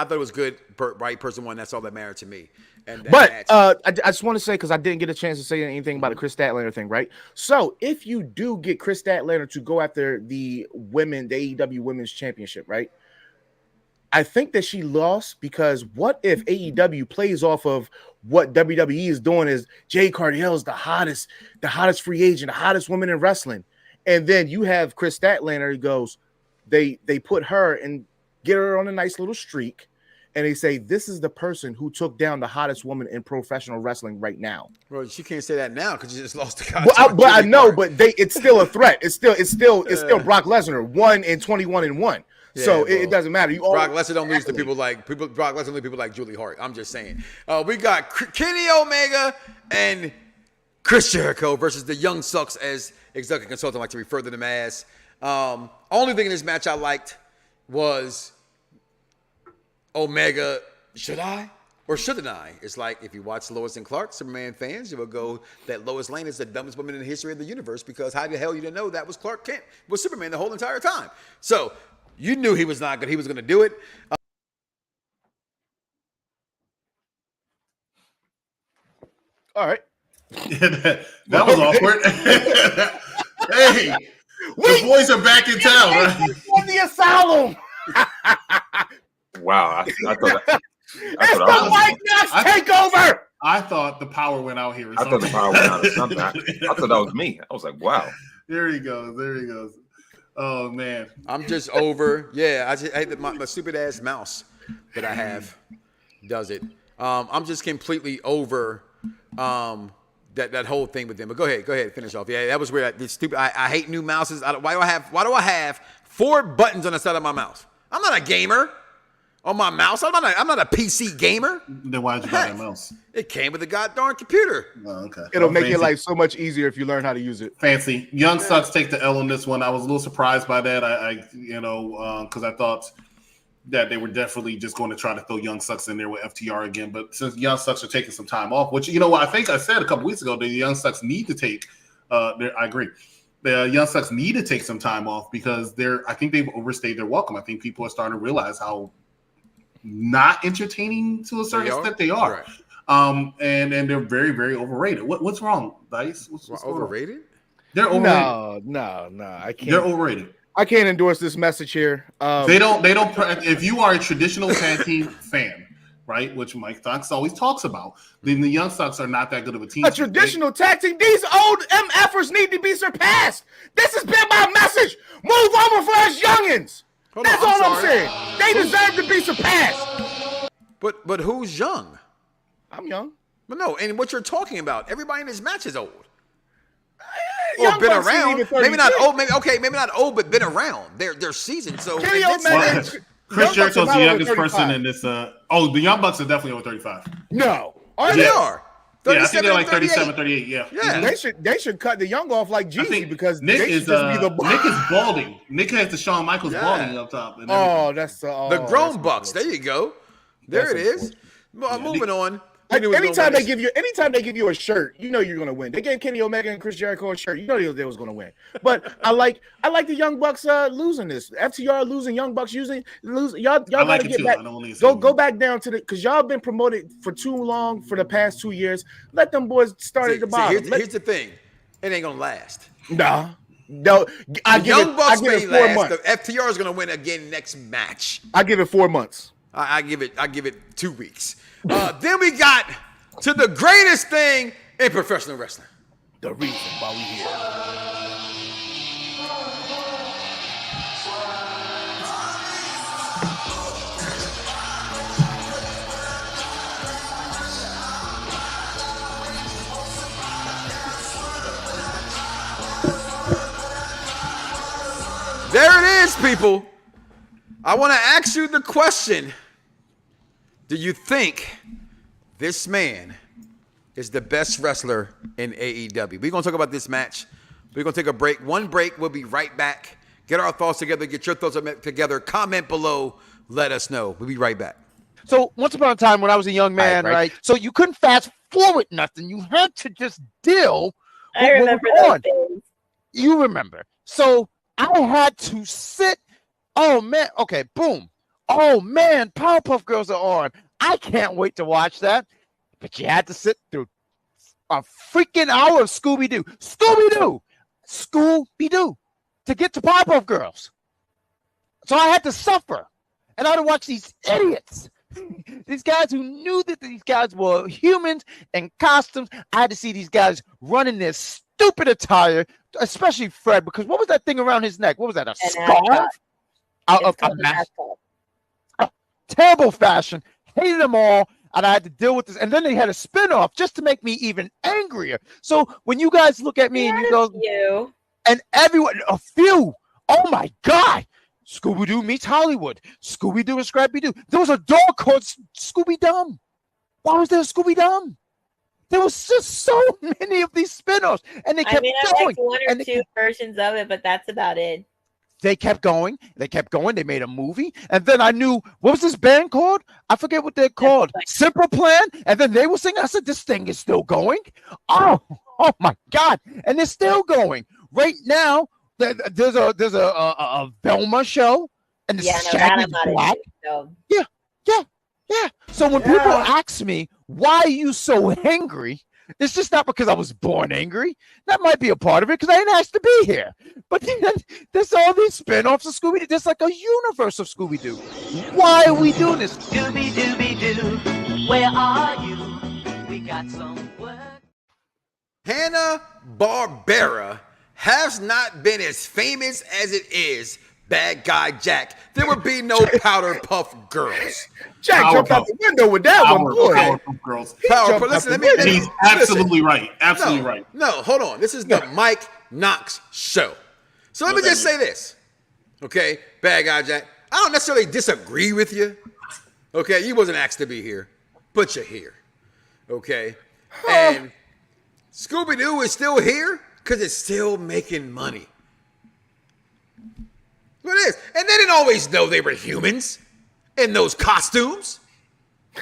Speaker 3: thought it was good. Right person won. That's all that mattered to me.
Speaker 8: I just want to say, because I didn't get a chance to say anything about the Chris Statlander thing, right? So if you do get Chris Statlander to go after the AEW Women's Championship, right? I think that she lost because what if AEW plays off of what WWE is doing is Jade Cargill is the hottest free agent, the hottest woman in wrestling. And then you have Chris Statlander who goes, They put her and get her on a nice little streak, and they say this is the person who took down the hottest woman in professional wrestling right now.
Speaker 3: Well, she can't say that now because she just lost the contract.
Speaker 8: But I know, but it's still a threat. It's still Brock Lesnar 1-21-1. Yeah, so it doesn't matter.
Speaker 3: Brock Lesnar don't lose to people like Brock Lesnar lose people like Julie Hart. I'm just saying. We got Kenny Omega and Chris Jericho versus the Young Sucks, as executive consultant like to refer to them as. Only thing in this match I liked was Omega. Should I or shouldn't I? It's like if you watch Lois and Clark, Superman fans, you will go that Lois Lane is the dumbest woman in the history of the universe because how the hell you didn't know that was Clark Kent was Superman the whole entire time? So you knew he was not good. He was going to do it.
Speaker 8: All right.
Speaker 5: that was awkward. Hey. The boys are back in town, right?
Speaker 8: On the asylum.
Speaker 7: Wow, I thought that.
Speaker 8: It's the Mike Knoxxx takeover.
Speaker 5: I thought the power went out here.
Speaker 7: I thought the power went out or something. I thought that was me. I was like, wow.
Speaker 5: There he goes. Oh man,
Speaker 3: I'm just over. Yeah, I hate my stupid ass mouse that I have does it. I'm just completely over that whole thing with them. But go ahead, finish off. Yeah, that was weird. This stupid. I hate new mouses. Why do I have 4 buttons on the side of my mouse? I'm not a gamer on my mouse. I'm not a PC gamer.
Speaker 5: Then why did you buy that mouse?
Speaker 3: It came with a goddamn computer.
Speaker 5: Oh, okay.
Speaker 8: It'll make your life so much easier if you learn how to use it.
Speaker 5: Fancy. Young Sucks take the L on this one. I was a little surprised by that. Because I thought that they were definitely just going to try to throw Young Sucks in there with FTR again. But since Young Sucks are taking some time off, which, I think I said a couple weeks ago, the Young Sucks need to take. I agree. The Young Sucks need to take some time off because I think they've overstayed their welcome. I think people are starting to realize how not entertaining to a certain extent they are. Right. And they're very, very overrated. What's wrong, Dice? What's
Speaker 3: overrated?
Speaker 5: Wrong? They're overrated.
Speaker 8: No, I can't.
Speaker 5: They're overrated.
Speaker 8: I can't endorse this message here.
Speaker 5: They don't. If you are a traditional tag team fan, right, which Mike Knoxxx always talks about, then the Young Sucks are not that good of a team.
Speaker 8: A traditional tag team. These old MFers need to be surpassed. This has been my message. Move over for us youngins. That's all I'm saying. They deserve to be surpassed.
Speaker 3: But who's young?
Speaker 8: I'm young.
Speaker 3: But no, and what you're talking about, everybody in this match is old.
Speaker 8: Or
Speaker 3: been around. Maybe not old. Maybe not old, but been around. They're seasoned. So
Speaker 5: Chris Jericho's the youngest person in this. The Young Bucks are definitely over 35.
Speaker 8: No.
Speaker 3: They are.
Speaker 5: Yeah, I think they're like 37, 38.
Speaker 3: Yeah.
Speaker 8: They should cut the Young off like Jeezy because
Speaker 5: Nick
Speaker 8: is
Speaker 5: balding. Nick has the Shawn Michaels balding up top.
Speaker 8: That's
Speaker 3: the grown Bucks. There you go. There it is. Well, moving on.
Speaker 8: Anytime they give you a shirt, you're gonna win. They gave Kenny Omega and Chris Jericho a shirt. They was gonna win. But I like the Young Bucks losing this. FTR losing, Young Bucks losing. Y'all gotta get back. Go back down to because y'all been promoted for too long for the past 2 years. Let them boys start at the bottom.
Speaker 3: Here's the thing, it ain't gonna last.
Speaker 8: No.
Speaker 3: Young Bucks may last. The FTR is gonna win again next match.
Speaker 8: I give it 4 months.
Speaker 3: I give it 2 weeks. Then we got to the greatest thing in professional wrestling.
Speaker 8: The reason why we here.
Speaker 3: There it is, people. I want to ask you the question. Do you think this man is the best wrestler in AEW? We're going to talk about this match. We're going to take a break. One break. We'll be right back. Get our thoughts together. Get your thoughts together. Comment below. Let us know. We'll be right back.
Speaker 9: So once upon a time when I was a young man, right? So you couldn't fast forward nothing. You had to just deal with what was on. You remember. So I had to sit. Oh, man. Okay, boom. Oh, man, Powerpuff Girls are on. I can't wait to watch that. But you had to sit through a freaking hour of Scooby-Doo. Scooby-Doo to get to Powerpuff Girls. So I had to suffer. And I had to watch these idiots. These guys who knew that these guys were humans in costumes. I had to see these guys running their stupid attire, especially Fred, because what was that thing around his neck? What was that, a scarf? A mask. Terrible fashion. Hated them all. And I had to deal with this. And then they had a spinoff just to make me even angrier. So when you guys look at me and you go, and everyone, a few, oh my God, Scooby-Doo meets Hollywood. Scooby-Doo and Scrappy-Doo. There was a dog called Scooby-Dum. Why was there a Scooby-Dum? There was just so many of these spinoffs. And they kept going.
Speaker 10: Like one or two versions of it, but that's about it.
Speaker 9: They kept going. They made a movie. And then I knew, what was this band called? I forget what they're called. Simple Plan. And then they were singing. I said, this thing is still going. Oh my God. And it's still going. Right now, there's a Velma show. And it's Shaggy Black. Yeah. So when people ask me, why are you so angry? It's just not because I was born angry. That might be a part of it because I didn't ask to be here. But there's all these spin-offs of Scooby-Doo. There's like a universe of Scooby-Doo. Why are we doing this?
Speaker 11: Scooby-Dooby-Doo, where are you? We got some work.
Speaker 3: Hanna-Barbera has not been as famous as it is, Bad Guy Jack, there would be no Powder Puff Girls.
Speaker 8: Jack jumped out the window with that one, boy.
Speaker 5: Powerpuff Girls.
Speaker 3: Power Puff. Listen,
Speaker 5: He's absolutely right. Absolutely right.
Speaker 3: No, hold on. This is the Mike Knoxxx show. So let me just say this. Okay, Bad Guy Jack. I don't necessarily disagree with you. Okay, you wasn't asked to be here, but you're here. Okay, and Scooby-Doo is still here because it's still making money. What it is. And they didn't always know they were humans in those costumes. They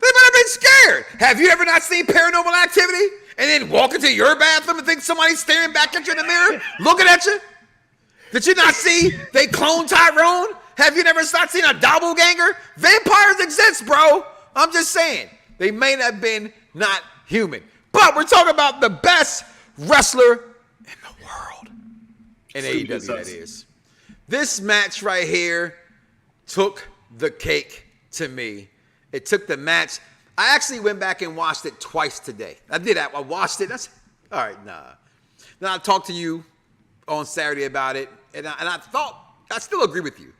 Speaker 3: might have been scared. Have you ever not seen Paranormal Activity and then walk into your bathroom and think somebody's staring back at you in the mirror, looking at you? Did you not see they cloned Tyrone? Have you never seen a doppelganger? Vampires exist, bro. I'm just saying. They may have been not human. But we're talking about the best wrestler in the world. In AEW, that is. This match right here took the cake to me. It took the match. I actually went back and watched it twice today. I did that. I watched it. I said, all right, nah. Then I talked to you on Saturday about it, and I thought, I still agree with you,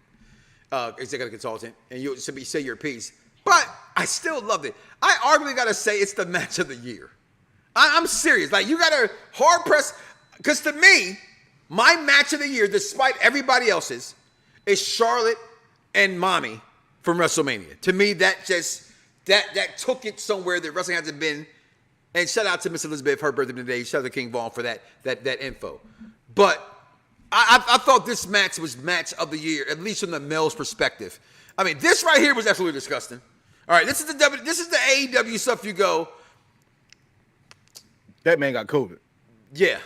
Speaker 3: executive consultant, and you say your piece. But I still loved it. I arguably got to say it's the match of the year. I'm serious. Like, you got to hard press, because to me, my match of the year, despite everybody else's, is Charlotte and Mommy from WrestleMania. To me, that just that took it somewhere that wrestling hasn't been. And shout out to Miss Elizabeth, her birthday today. Shout out to King Vaughn for that info. But I thought this match was match of the year, at least from the male's perspective. I mean, this right here was absolutely disgusting. All right, this is the AEW stuff. You go,
Speaker 8: that man got COVID.
Speaker 3: Yeah.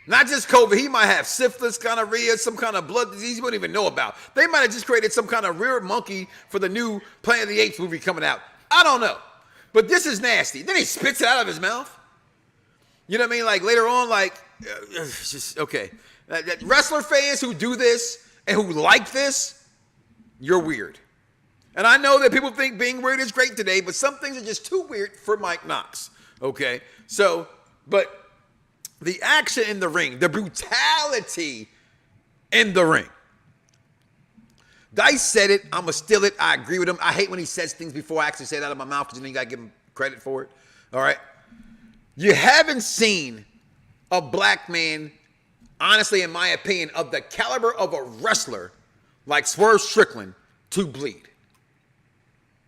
Speaker 3: Not just COVID, he might have syphilis, gonorrhea, some kind of blood disease you wouldn't even know about. They might have just created some kind of rare monkey for the new Planet of the Apes movie coming out. I don't know. But this is nasty. Then he spits it out of his mouth. You know what I mean? Like later on, it's just, okay. Wrestler fans who do this and who like this, you're weird. And I know that people think being weird is great today, but some things are just too weird for Mike Knoxxx. Okay? So, but the action in the ring, the brutality in the ring. Dice said it. I'm going to steal it. I agree with him. I hate when he says things before I actually say it out of my mouth because then you got to give him credit for it. All right? You haven't seen a black man, honestly, in my opinion, of the caliber of a wrestler like Swerve Strickland to bleed.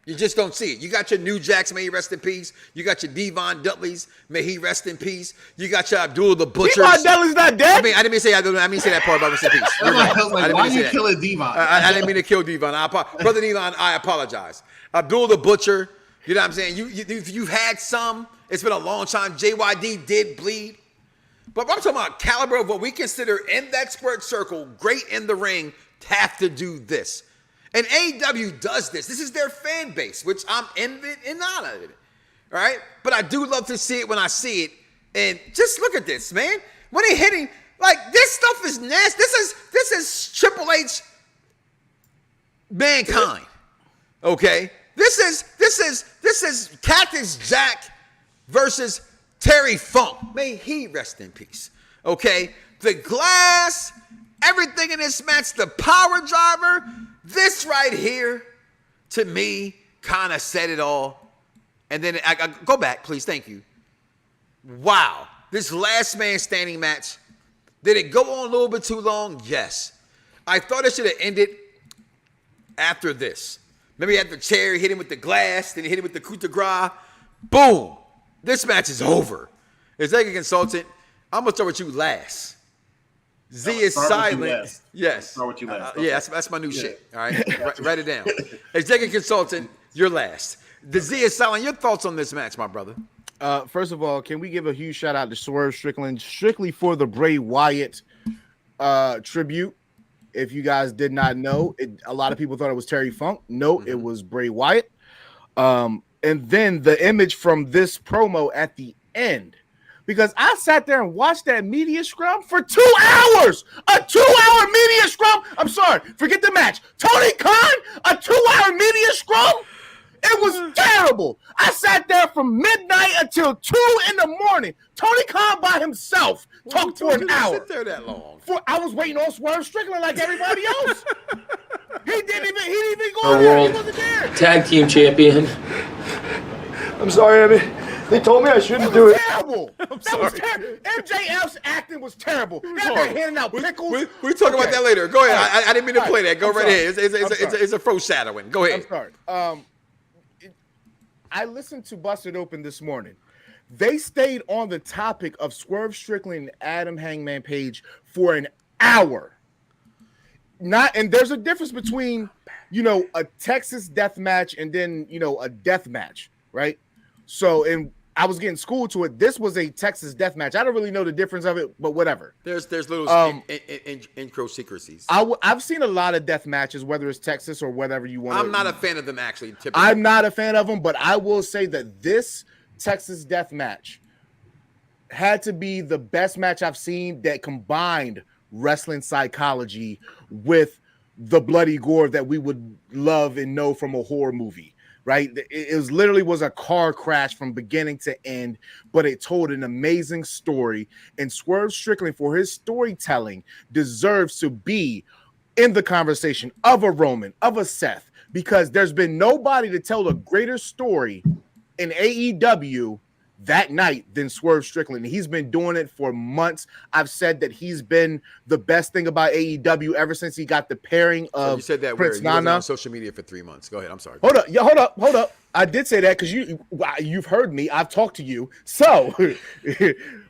Speaker 3: You just don't see it. You got your New Jacks, may he rest in peace. You got your Devon Dudleys, may he rest in peace. You got your Abdul the Butcher.
Speaker 8: Devon Dudley's not dead.
Speaker 3: I didn't mean to say that part about rest in peace.
Speaker 5: Right. I was like, why are you killing Devon?
Speaker 3: I didn't mean to kill Devon. Brother Devon, I apologize. Abdul the Butcher, you know what I'm saying? You've had some. It's been a long time. JYD did bleed. But I'm talking about caliber of what we consider in that squared circle, great in the ring, have to do this. And AEW does this. This is their fan base, which I'm envied and not of it. All right? But I do love to see it when I see it. And just look at this, man. When he hitting, like, this stuff is nasty. This is Triple H Mankind. Okay? This is Cactus Jack versus Terry Funk. May he rest in peace. Okay? The glass, everything in this match, the power driver. This right here, to me, kind of said it all. And then I go back, please. Thank you. Wow. This last man standing match, did it go on a little bit too long? Yes. I thought it should have ended after this. Maybe at the chair, hit him with the glass, then he hit him with the coup de grace. Boom. This match is over. Executive consultant, I'm going to start with you last. Z is silent. Yes.
Speaker 5: Start with you last.
Speaker 3: Yeah, that's my new shit. All right. Write it down. Executive consultant, you're last. The Z is silent. Your thoughts on this match, my brother?
Speaker 8: First of all, can we give a huge shout out to Swerve Strickland, strictly for the Bray Wyatt tribute? If you guys did not know, a lot of people thought it was Terry Funk. No, it was Bray Wyatt. And then the image from this promo at the end. Because I sat there and watched that media scrum for 2 hours. A 2-hour media scrum. I'm sorry. Forget the match. Tony Khan, a 2-hour media scrum. It was terrible. I sat there from midnight until 2 a.m. Tony Khan by himself talked for an hour.
Speaker 3: Sit there that long?
Speaker 8: I was waiting on Swerve Strickland like everybody else. He didn't even go
Speaker 12: Our
Speaker 8: there. He
Speaker 12: world
Speaker 8: wasn't there.
Speaker 12: tag team champion.
Speaker 13: I'm sorry, Abby. They told me I shouldn't do it.
Speaker 8: Terrible. That was terrible. MJF's acting was terrible. They're handing out pickles.
Speaker 3: We talk about that later. Go ahead. I didn't mean to play that. Go right ahead. It's a foreshadowing. Go ahead.
Speaker 8: I'm sorry. I listened to Busted Open this morning. They stayed on the topic of Swerve Strickland and Adam Hangman Page for an hour. And there's a difference between, a Texas death match and then, a death match, right? So, and I was getting schooled to it. This was a Texas death match. I don't really know the difference of it, but whatever.
Speaker 3: There's little intro secrecies.
Speaker 8: I've seen a lot of death matches, whether it's Texas or whatever you want.
Speaker 3: I'm not a fan of them, actually. Typically.
Speaker 8: I'm not a fan of them, but I will say that this Texas death match had to be the best match I've seen that combined wrestling psychology with the bloody gore that we would love and know from a horror movie. Right, it literally was a car crash from beginning to end, but it told an amazing story. And Swerve Strickland, for his storytelling, deserves to be in the conversation of a Roman, of a Seth, because there's been nobody to tell a greater story in AEW that night than Swerve Strickland. He's been doing it for months. I've said that he's been the best thing about AEW ever since he got the pairing of
Speaker 3: you said that
Speaker 8: Prince
Speaker 3: Nana.
Speaker 8: Nana
Speaker 3: On social media for 3 months. Go ahead. I'm sorry.
Speaker 8: Hold up. I did say that because you've heard me. I've talked to you. So,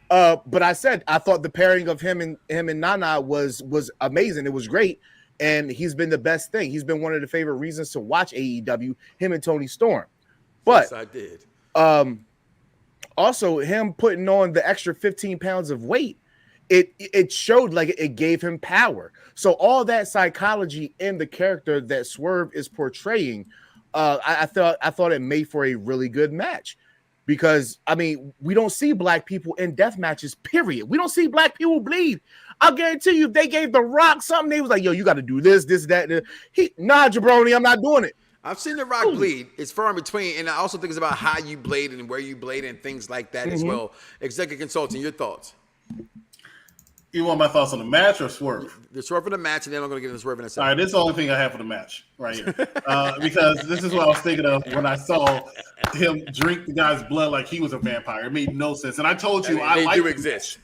Speaker 8: but I said I thought the pairing of him and Nana was amazing. It was great, and he's been the best thing. He's been one of the favorite reasons to watch AEW. Him and Tony Storm. But
Speaker 3: yes, I did.
Speaker 8: Also, him putting on the extra 15 pounds of weight, it showed like it gave him power. So all that psychology in the character that Swerve is portraying, I thought it made for a really good match. Because, we don't see black people in death matches, period. We don't see black people bleed. I'll guarantee you, if they gave The Rock something, they was like, yo, you got to do this, that. Nah, jabroni, I'm not doing it.
Speaker 3: I've seen The Rock bleed. It's far in between. And I also think it's about how you blade and where you blade and things like that as well. Executive consulting, your thoughts?
Speaker 5: You want my thoughts on the match or Swerve?
Speaker 3: The Swerve for the match, and then I'm going to get into Swerve in a second.
Speaker 5: All right, this is the only thing I have for the match right here. Because this is what I was thinking of when I saw him drink the guy's blood like he was a vampire. It made no sense. And I told you,
Speaker 3: they do exist.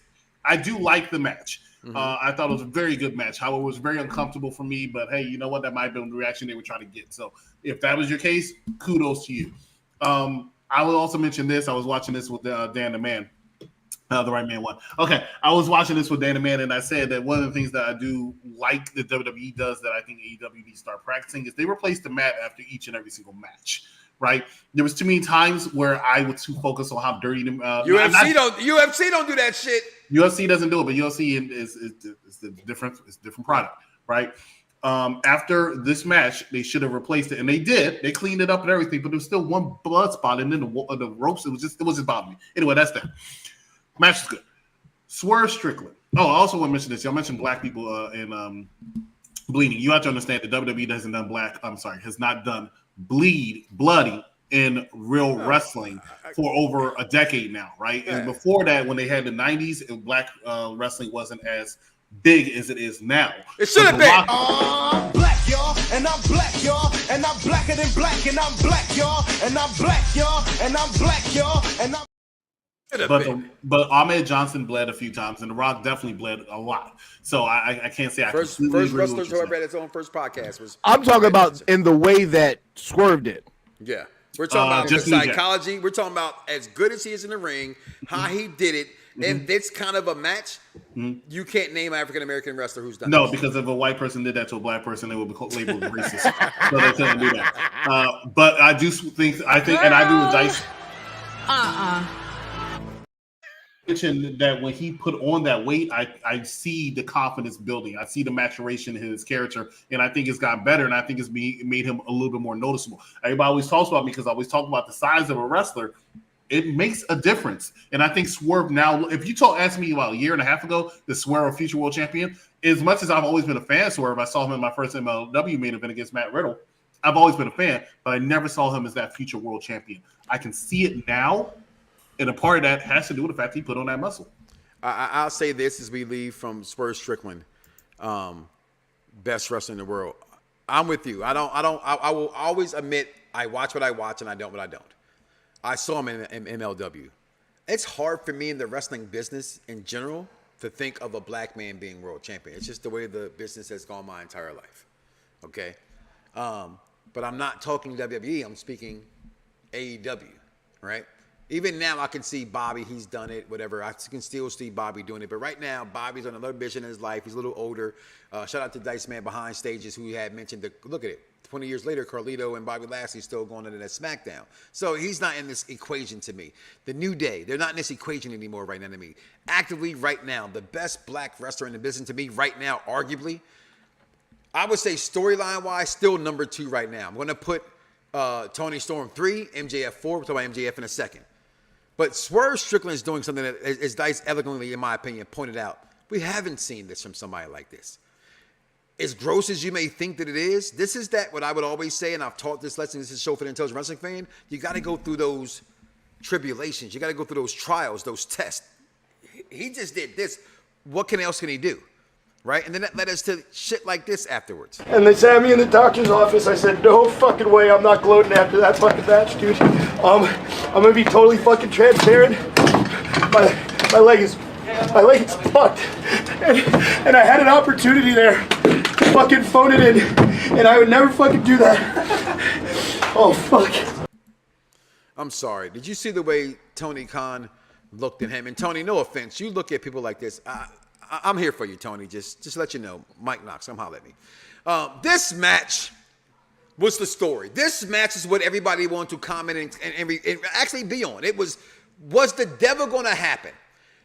Speaker 5: I do like the match. I thought it was a very good match. However, it was very uncomfortable for me, but hey, you know what? That might have been the reaction they were trying to get. So if that was your case, kudos to you. I will also mention this. I was watching this with Dan the Man. The right man won. Okay, I was watching this with Dan the Man, and I said that one of the things that I do like that WWE does that I think AEW needs to start practicing is they replace the mat after each and every single match. Right? There was too many times where I was too focused on how dirty them.
Speaker 3: UFC don't do that shit.
Speaker 5: UFC doesn't do it, but UFC is different. It's a different product, right? After this match, they should have replaced it, and they did. They cleaned it up and everything, but there was still one blood spot, and then the ropes. It was just bothering me. Anyway, that's that. Match is good. Swerve Strickland. Oh, I also want to mention this. Y'all mentioned black people in bleeding. You have to understand that WWE has not done bloody in real wrestling for over a decade now, right? Yeah. And before that, when they had the 90s, black wrestling wasn't as big as it is now.
Speaker 3: It should have been.
Speaker 4: I'm black, y'all, and I'm black, y'all, and I'm blacker than black, and I'm black, y'all, and I'm black, y'all, and I'm black, y'all, and I'm.
Speaker 5: But Ahmed Johnson bled a few times, and The Rock definitely bled a lot. So I can't say
Speaker 3: first wrestlers who ever had its own first podcast was.
Speaker 8: I'm talking about in the way that Swerve did.
Speaker 3: Yeah, we're talking about the psychology. We're talking about as good as he is in the ring, how he did it, and this kind of a match. You can't name an African American wrestler who's done.
Speaker 5: No, because if a white person did that to a black person, they would be labeled racist. So they couldn't do that. But I do think, and I do with Dice. Mentioned that when he put on that weight, I see the confidence building. I see the maturation in his character, and I think it's got better, and I think it made him a little bit more noticeable. Everybody always talks about me because I always talk about the size of a wrestler. It makes a difference, and I think Swerve now. If you asked me about a year and a half ago, the Swerve a future world champion, as much as I've always been a fan of Swerve, I saw him in my first MLW main event against Matt Riddle. I've always been a fan, but I never saw him as that future world champion. I can see it now, and a part of that has to do with the fact he put on that muscle.
Speaker 3: I'll say this as we leave from Swerve Strickland, best wrestler in the world. I'm with you. I will always admit I watch what I watch and I don't what I don't. I saw him in MLW. It's hard for me in the wrestling business in general to think of a black man being world champion. It's just the way the business has gone my entire life. Okay? But I'm not talking WWE. I'm speaking AEW, right? Even now, I can see Bobby. He's done it, whatever. I can still see Bobby doing it. But right now, Bobby's on another mission in his life. He's a little older. Shout out to Dice Man behind stages who had mentioned, look at it. 20 years later, Carlito and Bobby Lashley still going into that Smackdown. So he's not in this equation to me. The New Day, they're not in this equation anymore right now to me. Actively right now, the best black wrestler in the business to me right now, arguably, I would say storyline-wise, still number 2 right now. I'm going to put Tony Storm 3, MJF 4. We'll talk about MJF in a second. But Swerve Strickland is doing something that, as Dice elegantly, in my opinion, pointed out, we haven't seen this from somebody like this. As gross as you may think that it is, this is that what I would always say, and I've taught this lesson, this is a show for the intelligent wrestling fan, you got to go through those tribulations. You got to go through those trials, those tests. He just did this. What else can he do? Right? And then that led us to shit like this afterwards.
Speaker 13: And they sat me in the doctor's office. I said, no fucking way, I'm not gloating after that fucking match, dude. I'm gonna be totally fucking transparent. My leg is fucked. And I had an opportunity there to fucking phone it in, and I would never fucking do that. Oh, fuck.
Speaker 3: I'm sorry. Did you see the way Tony Khan looked at him? And Tony, no offense, you look at people like this. I'm here for you, Tony. Just to let you know, Mike Knoxxx, come holler at me. This match was the story. This match is what everybody wanted to comment and actually be on. It was the devil going to happen?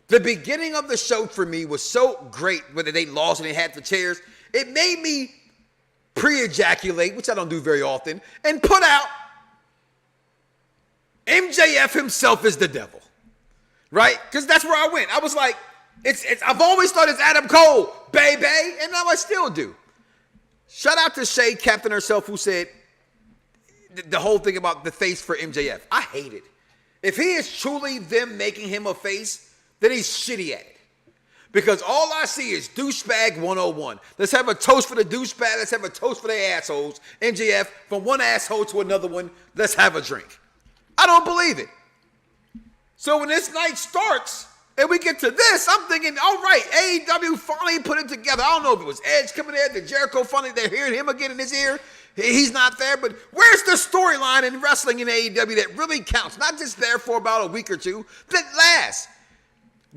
Speaker 3: The beginning of the show for me was so great, whether they lost and they had the chairs. It made me pre-ejaculate, which I don't do very often, and put out MJF himself is the devil, right? Because that's where I went. I was like, I've always thought it's Adam Cole, baby, and now I still do. Shout out to Shay, Captain herself, who said the whole thing about the face for MJF. I hate it. If he is truly them making him a face, then he's shitty at it. Because all I see is douchebag 101. Let's have a toast for the douchebag. Let's have a toast for the assholes. MJF, from one asshole to another one, let's have a drink. I don't believe it. So when this night starts, and we get to this, I'm thinking, all right, AEW finally put it together. I don't know if it was Edge coming there, the Jericho finally, they're hearing him again in his ear. He's not there, but where's the storyline in wrestling in AEW that really counts? Not just there for about a week or two, that lasts.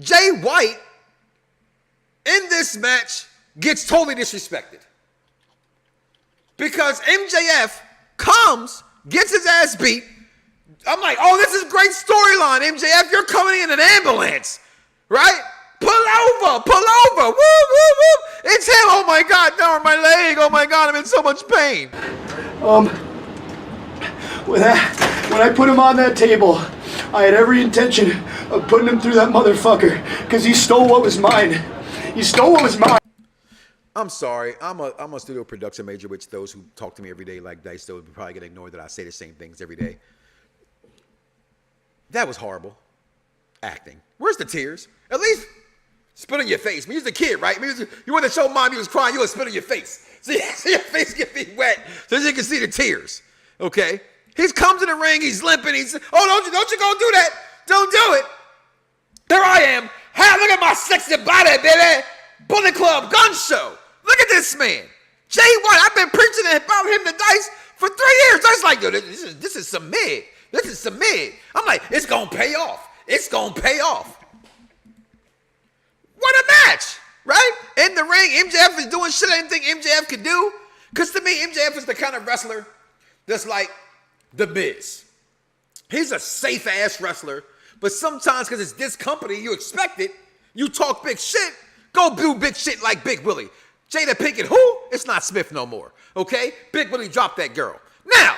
Speaker 3: Jay White, in this match, gets totally disrespected. Because MJF comes, gets his ass beat. I'm like, oh, this is great storyline, MJF. You're coming in an ambulance. Right? Pull over. Woo, woo, woo. It's him. Oh, my God. No, my leg. Oh, my God. I'm in so much pain.
Speaker 13: When I put him on that table, I had every intention of putting him through that motherfucker because he stole what was mine. He stole what was mine.
Speaker 3: I'm sorry. I'm a studio production major, which those who talk to me every day like Dice, they would probably get ignored that I say the same things every day. That was horrible. Acting. Where's the tears? At least spit on your face. I mean, he was a kid, right? I mean, you want to show mom he was crying, you would spit on your face. See your face get be wet so you can see the tears. Okay? He comes in the ring, he's limping, he's, oh, don't you go do that. Don't do it. There I am. Hey, look at my sexy body, baby. Bullet Club gun show. Look at this man. Jay White, I've been preaching about him to Dice for 3 years. Dice like, yo, this is some mid. This is some mid. I'm like, it's going to pay off. It's going to pay off. What a match, right? In the ring, MJF is doing shit I didn't think MJF could do. Because to me, MJF is the kind of wrestler that's like The Miz. He's a safe-ass wrestler, but sometimes because it's this company, you expect it, you talk big shit, go do big shit like Big Willie. Jada Pinkett, who? It's not Smith no more, okay? Big Willie dropped that girl. Now,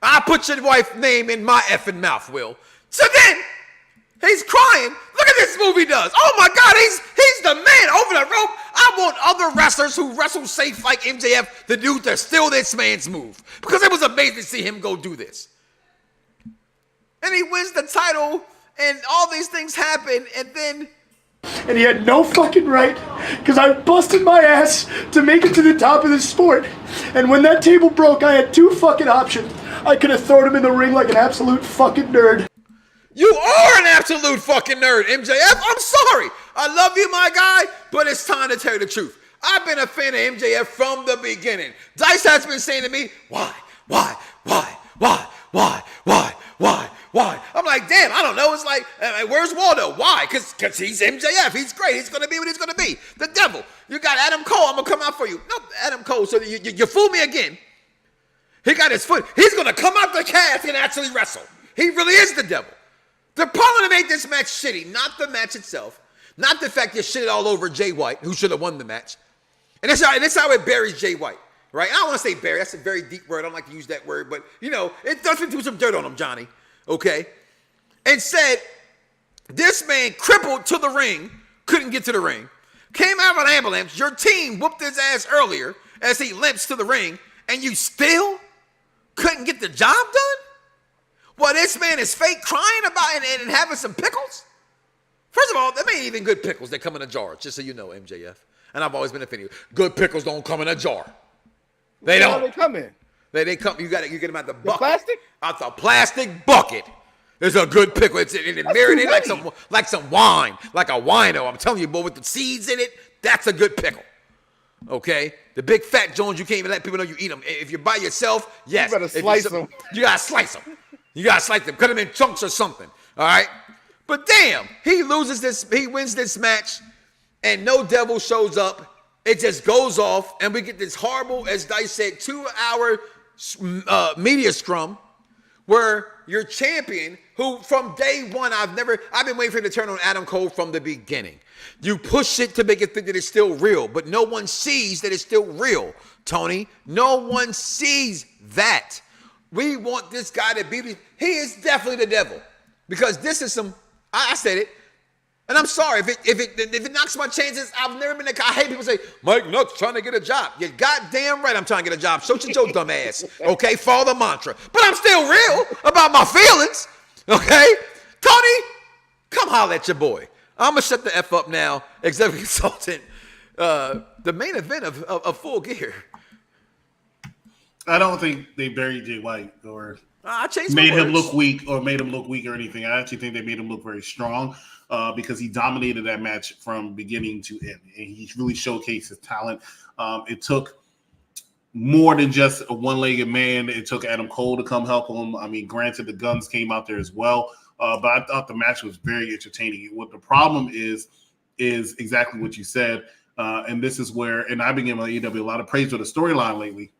Speaker 3: I put your wife's name in my effing mouth, Will. So then, He's crying. Look at this move he does. Oh my God, he's the man over the rope. I want other wrestlers who wrestle safe like MJF to do to steal this man's move, because it was amazing to see him go do this. And he wins the title, and all these things happen, and then...
Speaker 13: And he had no fucking right, because I busted my ass to make it to the top of this sport. And when that table broke, I had two fucking options. I could have thrown him in the ring like an absolute fucking nerd.
Speaker 3: You are an absolute fucking nerd, MJF. I'm sorry. I love you, my guy, but it's time to tell you the truth. I've been a fan of MJF from the beginning. Dice has been saying to me, why? I'm like, damn, I don't know. It's like, where's Waldo? Why? Because he's MJF. He's great. He's going to be what he's going to be. The devil. You got Adam Cole. I'm going to come out for you. Nope, Adam Cole. So you fooled me again. He got his foot. He's going to come out the cast and actually wrestle. He really is the devil. The problem to make this match shitty, not the match itself, not the fact you shit all over Jay White, who should have won the match. And that's how it buries Jay White, right? I don't want to say bury. That's a very deep word. I don't like to use that word, but, it doesn't do some dirt on him, Johnny, okay? And said, this man crippled to the ring, couldn't get to the ring, came out of an ambulance, your team whooped his ass earlier as he limps to the ring, and you still couldn't get the job done? Well, this man is fake crying about and having some pickles? First of all, them ain't even good pickles. They come in a jar, just so you know, MJF. And I've always been a fan of you. Good pickles don't come in a jar. They don't.
Speaker 8: How they come in?
Speaker 3: They come. You get them out the bucket.
Speaker 8: The plastic?
Speaker 3: Out the plastic bucket. There's a good pickle. It's marinated like some wine, like a wino. I'm telling you, boy, with the seeds in it, that's a good pickle. Okay? The big fat Jones, you can't even let people know you eat them. If you're by yourself, yes.
Speaker 8: You better slice them.
Speaker 3: You gotta slice them. You gotta slice them. Cut them in chunks or something. All right? But damn, he wins this match, and no devil shows up. It just goes off, and we get this horrible, as Dice said, 2-hour media scrum where your champion, who from day one, I've been waiting for him to turn on Adam Cole from the beginning. You push it to make it think that it's still real, but no one sees that it's still real, Tony. No one sees that. We want this guy to be, he is definitely the devil, because this is some, I said it, and I'm sorry, if it knocks my chances, I've never been I hate people say, Mike Knoxxx trying to get a job. You're goddamn right I'm trying to get a job. So should your dumb ass, okay? Follow the mantra. But I'm still real about my feelings, okay? Tony, come holler at your boy. I'm going to shut the F up now, executive consultant. The main event of Full Gear.
Speaker 5: I don't think they buried Jay White or
Speaker 3: changed
Speaker 5: made him look weak or anything. I actually think they made him look very strong because he dominated that match from beginning to end. And he really showcased his talent. It took more than just a one-legged man. It took Adam Cole to come help him. I mean, granted, the guns came out there as well. But I thought the match was very entertaining. What the problem is exactly what you said. And this is where, and I've been giving AEW a lot of praise for the storyline lately,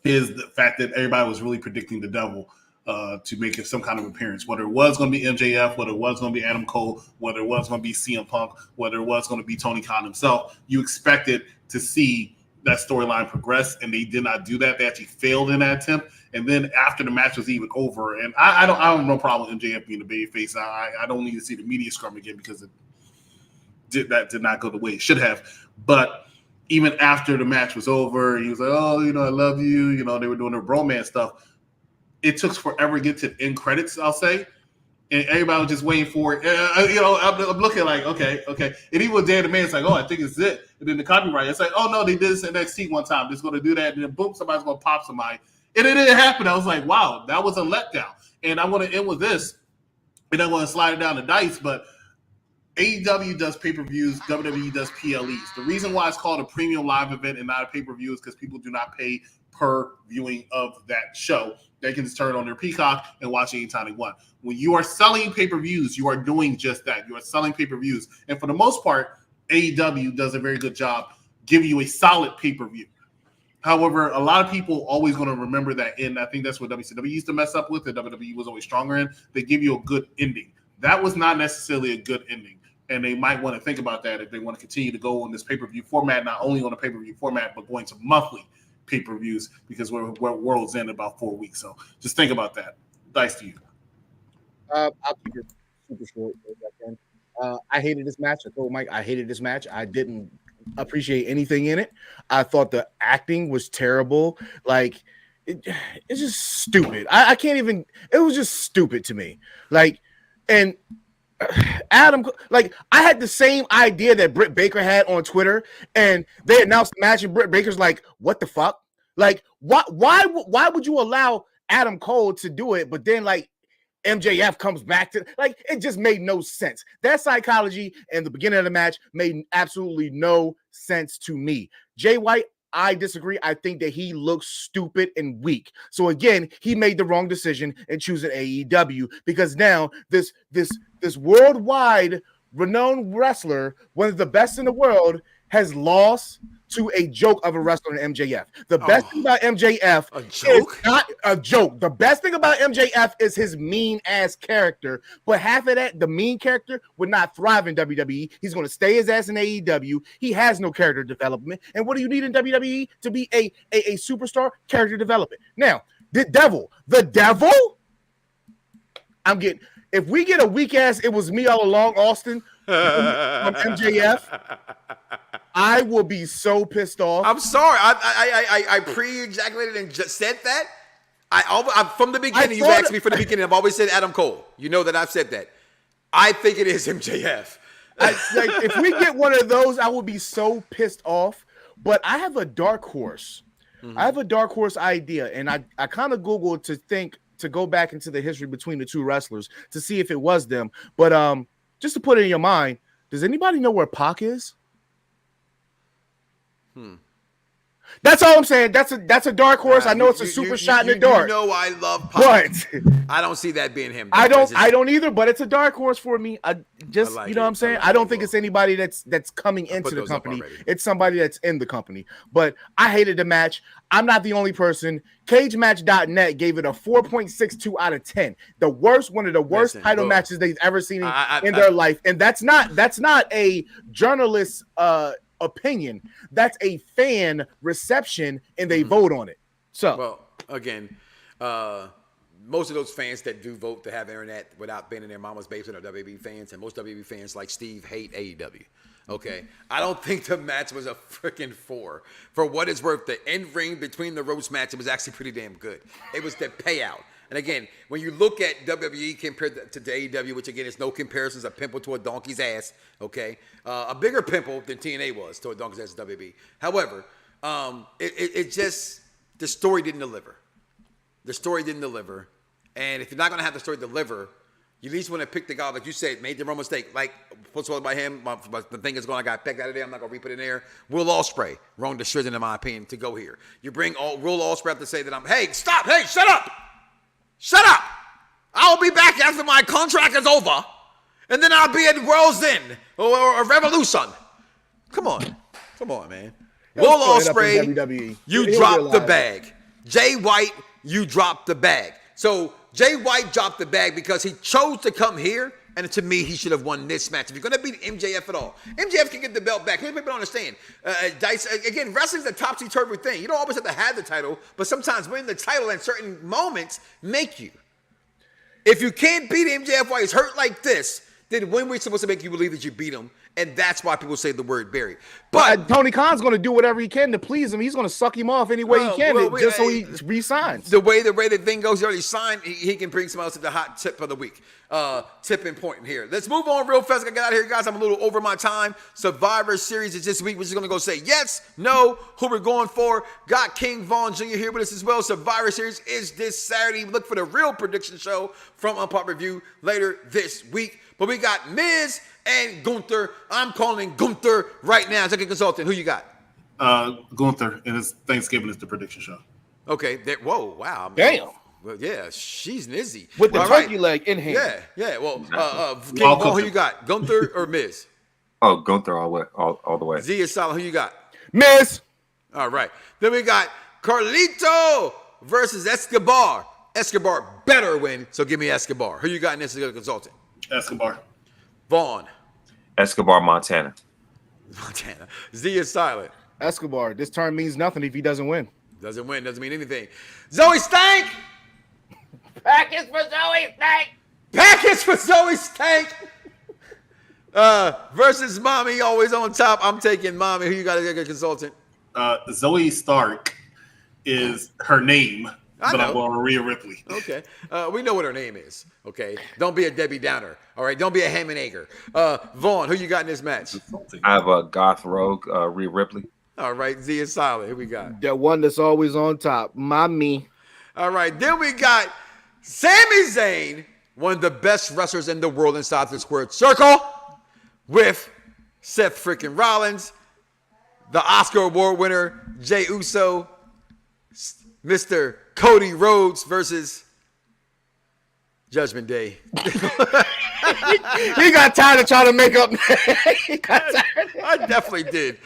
Speaker 5: is the fact that everybody was really predicting the devil to make some kind of appearance, whether it was going to be MJF, whether it was going to be Adam Cole, whether it was going to be CM Punk, whether it was going to be Tony Khan himself. You expected to see that storyline progress, and they did not do that. They actually failed in that attempt. And then after the match was even over, and I don't have no problem with MJF being the babyface. I don't need to see the media scrum again because did not go the way it should have. But even after the match was over, he was like, oh, I love you. They were doing their bromance stuff. It took forever to get to the end credits, I'll say. And everybody was just waiting for it. I'm looking like, okay. And even with Dan the Man, it's like, oh, I think it's it. And then the copyright, it's like, oh, no, they did this at NXT one time. They're going to do that. And then, boom, somebody's going to pop somebody. And it didn't happen. I was like, wow, that was a letdown. And I want to end with this. And I want to slide it down to Dice, but AEW does pay-per-views, WWE does PLEs. The reason why it's called a premium live event and not a pay-per-view is because people do not pay per viewing of that show. They can just turn on their Peacock and watch anytime they want. When you are selling pay-per-views, you are doing just that. You are selling pay-per-views. And for the most part, AEW does a very good job giving you a solid pay-per-view. However, a lot of people always going to remember that, and I think that's what WCW used to mess up with, and WWE was always stronger in. They give you a good ending. That was not necessarily a good ending. And they might want to think about that if they want to continue to go on this pay-per-view format, not only on a pay-per-view format, but going to monthly pay-per-views because we're World's End in about 4 weeks. So just think about that. Dice to you.
Speaker 8: I'll keep it super short. I hated this match. I told Mike I hated this match. I didn't appreciate anything in it. I thought the acting was terrible. Like it's just stupid. I can't even. It was just stupid to me. Like, and Adam, like I had the same idea that Britt Baker had on Twitter, and they announced the match, and Britt Baker's like, "What the fuck? Like, why would you allow Adam Cole to do it, but then like MJF comes back to like it just made no sense. That psychology in the beginning of the match made absolutely no sense to me. Jay White, I disagree. I think that he looks stupid and weak. So again, he made the wrong decision in choosing AEW because now this worldwide renowned wrestler, one of the best in the world, has lost to a joke of a wrestler in MJF. The best thing about MJF is not a joke. The best thing about MJF is his mean ass character. But half of that, the mean character, would not thrive in WWE. He's going to stay his ass in AEW. He has no character development. And what do you need in WWE to be a superstar? Character development. Now, the devil, if we get a weak ass, it was me all along, Austin, from MJF, I will be so pissed off.
Speaker 3: I'm sorry. I pre-ejaculated and just said that. I from the beginning, you asked me from the beginning. I've always said Adam Cole. You know that I've said that. I think it is MJF.
Speaker 8: If we get one of those, I will be so pissed off. But I have a dark horse. Mm-hmm. I have a dark horse idea, and I kind of Googled to go back into the history between the two wrestlers to see if it was them. But just to put it in your mind, does anybody know where Pac is? That's all I'm saying. That's a dark horse. I know it's a super shot in the dark.
Speaker 3: You know I love Pac. But I don't see that being him.
Speaker 8: I don't either, but it's a dark horse for me. You know what I'm saying? I don't think it's anybody that's coming into the company. It's somebody that's in the company. But I hated the match. I'm not the only person. CageMatch.net gave it a 4.62 out of 10. One of the worst title matches they've ever seen in their life. And that's not a journalist opinion. That's a fan reception, and they vote on it. So,
Speaker 3: well, again, most of those fans that do vote to have internet without being in their mama's basement are WB fans, and most WB fans like Steve hate AEW. Okay, I don't think the match was a freaking 4. For what it's worth, the end ring between the ropes match, it was actually pretty damn good. It was the payout. And again, when you look at WWE compared to AEW, which again is no comparisons, a pimple to a donkey's ass, okay? A bigger pimple than TNA was to a donkey's ass in WWE. However, it just, the story didn't deliver. The story didn't deliver. And if you're not going to have the story deliver, you at least want to pick the guy, like you said, made the wrong mistake. Like, what's wrong by him? The thing is going, I got pegged out of there. I'm not going to re-put it in there. Will Ospreay, wrong decision in my opinion, to go here. You bring Will Ospreay up to say that hey, stop, hey, shut up. Shut up! I'll be back after my contract is over, and then I'll be at World's End or Revolution. Come on, man. Will Ospreay, you dropped the bag. Jay White, you dropped the bag. So Jay White dropped the bag because he chose to come here, and to me, he should have won this match. If you're going to beat MJF at all, MJF can get the belt back. People don't understand. Again, wrestling's a topsy-turvy thing. You don't always have to have the title, but sometimes winning the title in certain moments make you. If you can't beat MJF while he's hurt like this, then when we're supposed to make you believe that you beat him, and that's why people say the word buried.
Speaker 8: But Tony Khan's going to do whatever he can to please him. He's going to suck him off any way he can just so he resigns.
Speaker 3: The way the thing goes, he already signed. He can bring someone else to the hot tip of the week. Tipping point here. Let's move on real fast. I got out of here, guys. I'm a little over my time. Survivor Series is this week. We're just going to go say yes, no, who we're going for. Got King Von Jr. here with us as well. Survivor Series is this Saturday. Look for the real prediction show from Unpop Review later this week. But we got Miz and Gunther. I'm calling Gunther right now. Second consultant. Who you got?
Speaker 5: Gunther. And it's Thanksgiving is the prediction show.
Speaker 3: Okay. Whoa. Wow.
Speaker 8: Damn.
Speaker 3: Well, yeah, she's nizzy.
Speaker 8: With the turkey leg in hand.
Speaker 3: Yeah. Well, King Von, who you got? Gunther or Miz?
Speaker 7: Oh, Gunther all the way.
Speaker 3: Zia Sala, who you got?
Speaker 8: Miz.
Speaker 3: All right. Then we got Carlito versus Escobar. Escobar better win, so give me Escobar. Who you got in this consultant?
Speaker 5: Escobar.
Speaker 3: Vaughn.
Speaker 7: Escobar, Montana.
Speaker 3: Z is silent.
Speaker 8: Escobar. This term means nothing if he doesn't win.
Speaker 3: Doesn't mean anything. Zoe Stank.
Speaker 9: Practice for Zoe Stank.
Speaker 3: Package for Zoe Stank versus Mommy, always on top. I'm taking Mommy. Who you got as a consultant?
Speaker 5: Zoe Stark is her name, but
Speaker 3: know.
Speaker 5: I'm going Rhea Ripley.
Speaker 3: Okay. We know what her name is. Okay. Don't be a Debbie Downer. All right. Don't be a ham and egger. Vaughn, who you got in this match?
Speaker 7: I have a Goth Rogue, Rhea Ripley.
Speaker 3: All right. Z is solid. Who we got?
Speaker 8: That one that's always on top. Mommy.
Speaker 3: All right. Then we got Sami Zayn, one of the best wrestlers in the world inside the squared circle, with Seth freaking Rollins, the Oscar Award winner, Jey Uso, Mr. Cody Rhodes versus Judgment Day.
Speaker 8: He got tired of trying to make up.
Speaker 3: I definitely did.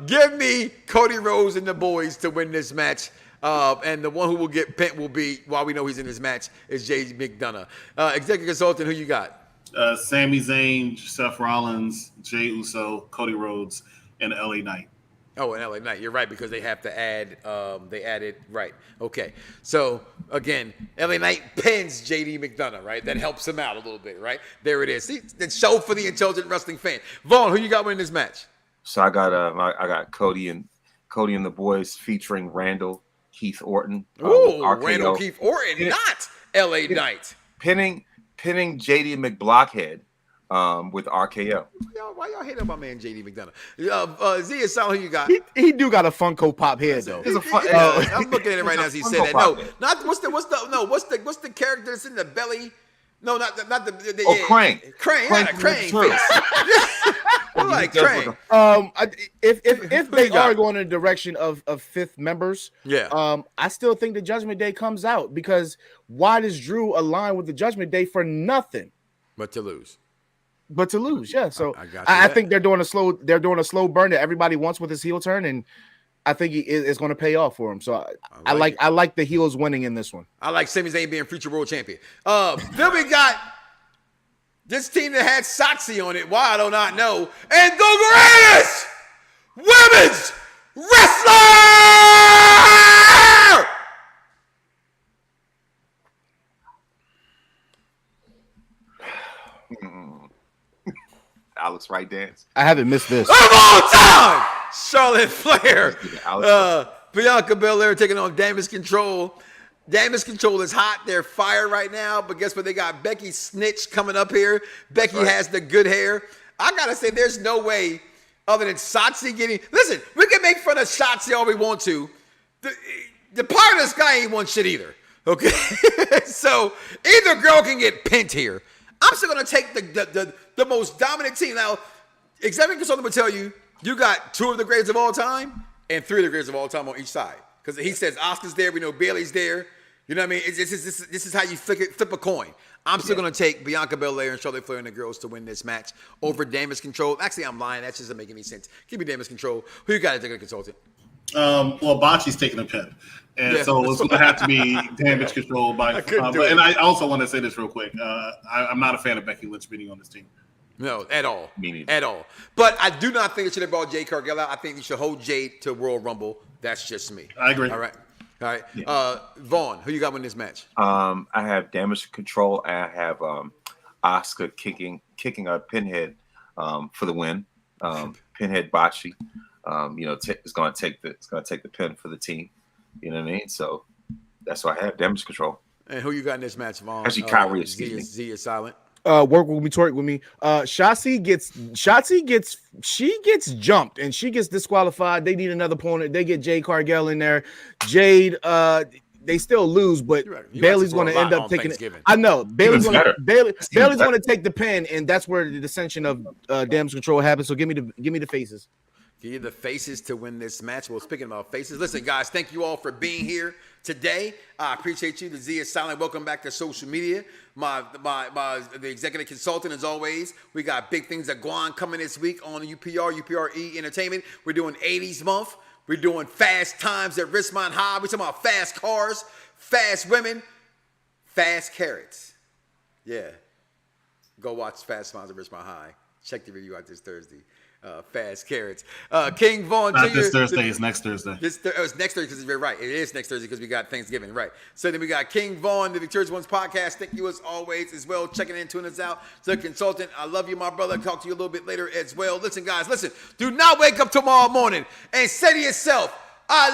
Speaker 3: Give me Cody Rhodes and the boys to win this match. And the one who will get pinned will be, while we know he's in this match, is Jay McDonough. Executive consultant, who you got?
Speaker 5: Sami Zayn, Seth Rollins, Jey Uso, Cody Rhodes, and LA Knight.
Speaker 3: Oh, and LA Knight. You're right, because they have to add, they added, right. Okay. So, again, LA Knight pins JD McDonough, right? That helps him out a little bit, right? There it is. See, the show for the intelligent wrestling fan. Vaughn, who you got winning this match?
Speaker 7: So I got Cody and the boys featuring Randall Keith Orton.
Speaker 3: Ooh, Randall Keith Orton, not LA Knight.
Speaker 7: Pinning JD McBlockhead with RKO.
Speaker 3: Why y'all hate on my man JD McDonough? Z is who you got?
Speaker 8: He do got a Funko Pop head though.
Speaker 3: I'm looking at it right now as he said that. No, not what's the character that's in the belly? No, not the
Speaker 7: Krang.
Speaker 3: Krang, yeah, Krang face. Like Krang.
Speaker 8: If they are going in the direction of fifth members,
Speaker 3: yeah.
Speaker 8: I still think the Judgment Day comes out, because why does Drew align with the Judgment Day for nothing
Speaker 3: but to lose?
Speaker 8: Yeah. So I think they're doing a slow burn that everybody wants with his heel turn, and I think it's going to pay off for him. So I like the heels winning in this one.
Speaker 3: I like Sami Zayn being future world champion. Then we got this team that had Shotzi on it. Why I do not know. And the greatest women's wrestler!
Speaker 7: Alex Wright dance.
Speaker 8: I haven't missed this.
Speaker 3: Of all time! Charlotte Flair. Bianca Belair taking on Damage Control. Damage Control is hot. They're fire right now. But guess what? They got Becky Snitch coming up here. Becky has the good hair. I got to say, there's no way other than Shotzi getting... Listen, we can make fun of Shotzi all we want to. The part of this guy ain't won shit either. Okay? So either girl can get pinned here. I'm still going to take the most dominant team. Now, executive consultant will tell you, you got 2 of the greatest of all time and 3 of the greatest of all time on each side. Because he says Oscar's there, we know Bailey's there. You know what I mean? This is how you flip a coin. I'm still going to take Bianca Belair and Charlotte Flair and the girls to win this match over Damage Control. Actually, I'm lying. That just doesn't make any sense. Give me Damage Control. Who you got as a consultant?
Speaker 5: Well, Bocce's taking a pin. And so it's going to have to be Damage Control. And I also want to say this real quick. I'm not a fan of Becky Lynch being on this team.
Speaker 3: No, at all.
Speaker 7: Me neither.
Speaker 3: At all. But I do not think it should have brought Jade Cargill out. I think you should hold Jade to Royal Rumble. That's just me.
Speaker 5: I agree.
Speaker 3: All right. Yeah. Vaughn, who you got in this match?
Speaker 7: I have Damage Control, and I have Asuka kicking a Pinhead for the win. Pinhead Bocce, is going to take the pin for the team. You know what I mean? So that's why I have Damage Control.
Speaker 3: And who you got in this match, Vaughn?
Speaker 7: Actually, Kyrie, excuse me.
Speaker 3: Z is silent.
Speaker 8: Work with me, twerk with me. Shotzi gets jumped and she gets disqualified. They need another opponent. They get Jade Cargill in there. Jade, they still lose, but Bailey's going to end up taking it. I know Bailey's going to take the pin, and that's where the dissension of Damage Control happens. So give me the faces.
Speaker 3: Give you the faces to win this match. Well, speaking about faces, listen, guys, thank you all for being here today. I appreciate you. The Z is silent. Welcome back to social media. The executive consultant, as always. We got big things that go on coming this week on UPRE Entertainment. We're doing 80s month. We're doing fast times at Richmond High. We're talking about fast cars, fast women, fast carrots. Yeah. Go watch Fast Times at Richmond High. Check the review out this Thursday. Fast carrots. King Vaughn
Speaker 5: Not
Speaker 3: Jr.
Speaker 5: this Thursday. It's next Thursday.
Speaker 3: It's next Thursday because you're right. It is next Thursday because we got Thanksgiving, right? So then we got King Vaughn, the Victorious Ones podcast. Thank you as always as well. Checking in, tuning us out. The consultant. I love you, my brother. Talk to you a little bit later as well. Listen, guys, listen. Do not wake up tomorrow morning and say to yourself, I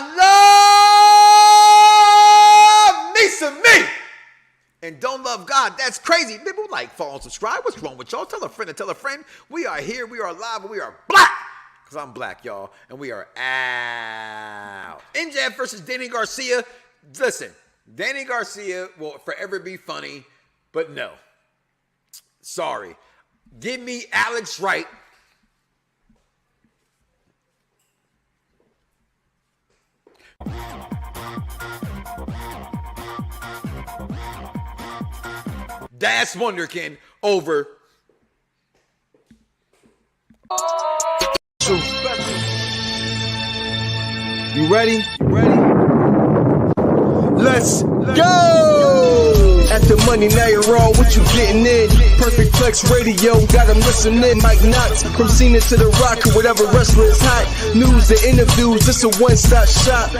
Speaker 3: love me some me. And don't love God. That's crazy. People like, follow and subscribe. What's wrong with y'all? Tell a friend to tell a friend. We are here. We are live. And we are black. Because I'm black, y'all. And we are out. NJF versus Danny Garcia. Listen, Danny Garcia will forever be funny. But no. Sorry. Give me Alex Wright. Das Wunderkind over.
Speaker 2: You ready? Let's go! At the money, now you're all what you getting in. Perfect Plex Radio, got them listening. Mike Knoxxx, from Cena to The Rock, or whatever wrestler is hot. News, the interviews, this a one-stop shop.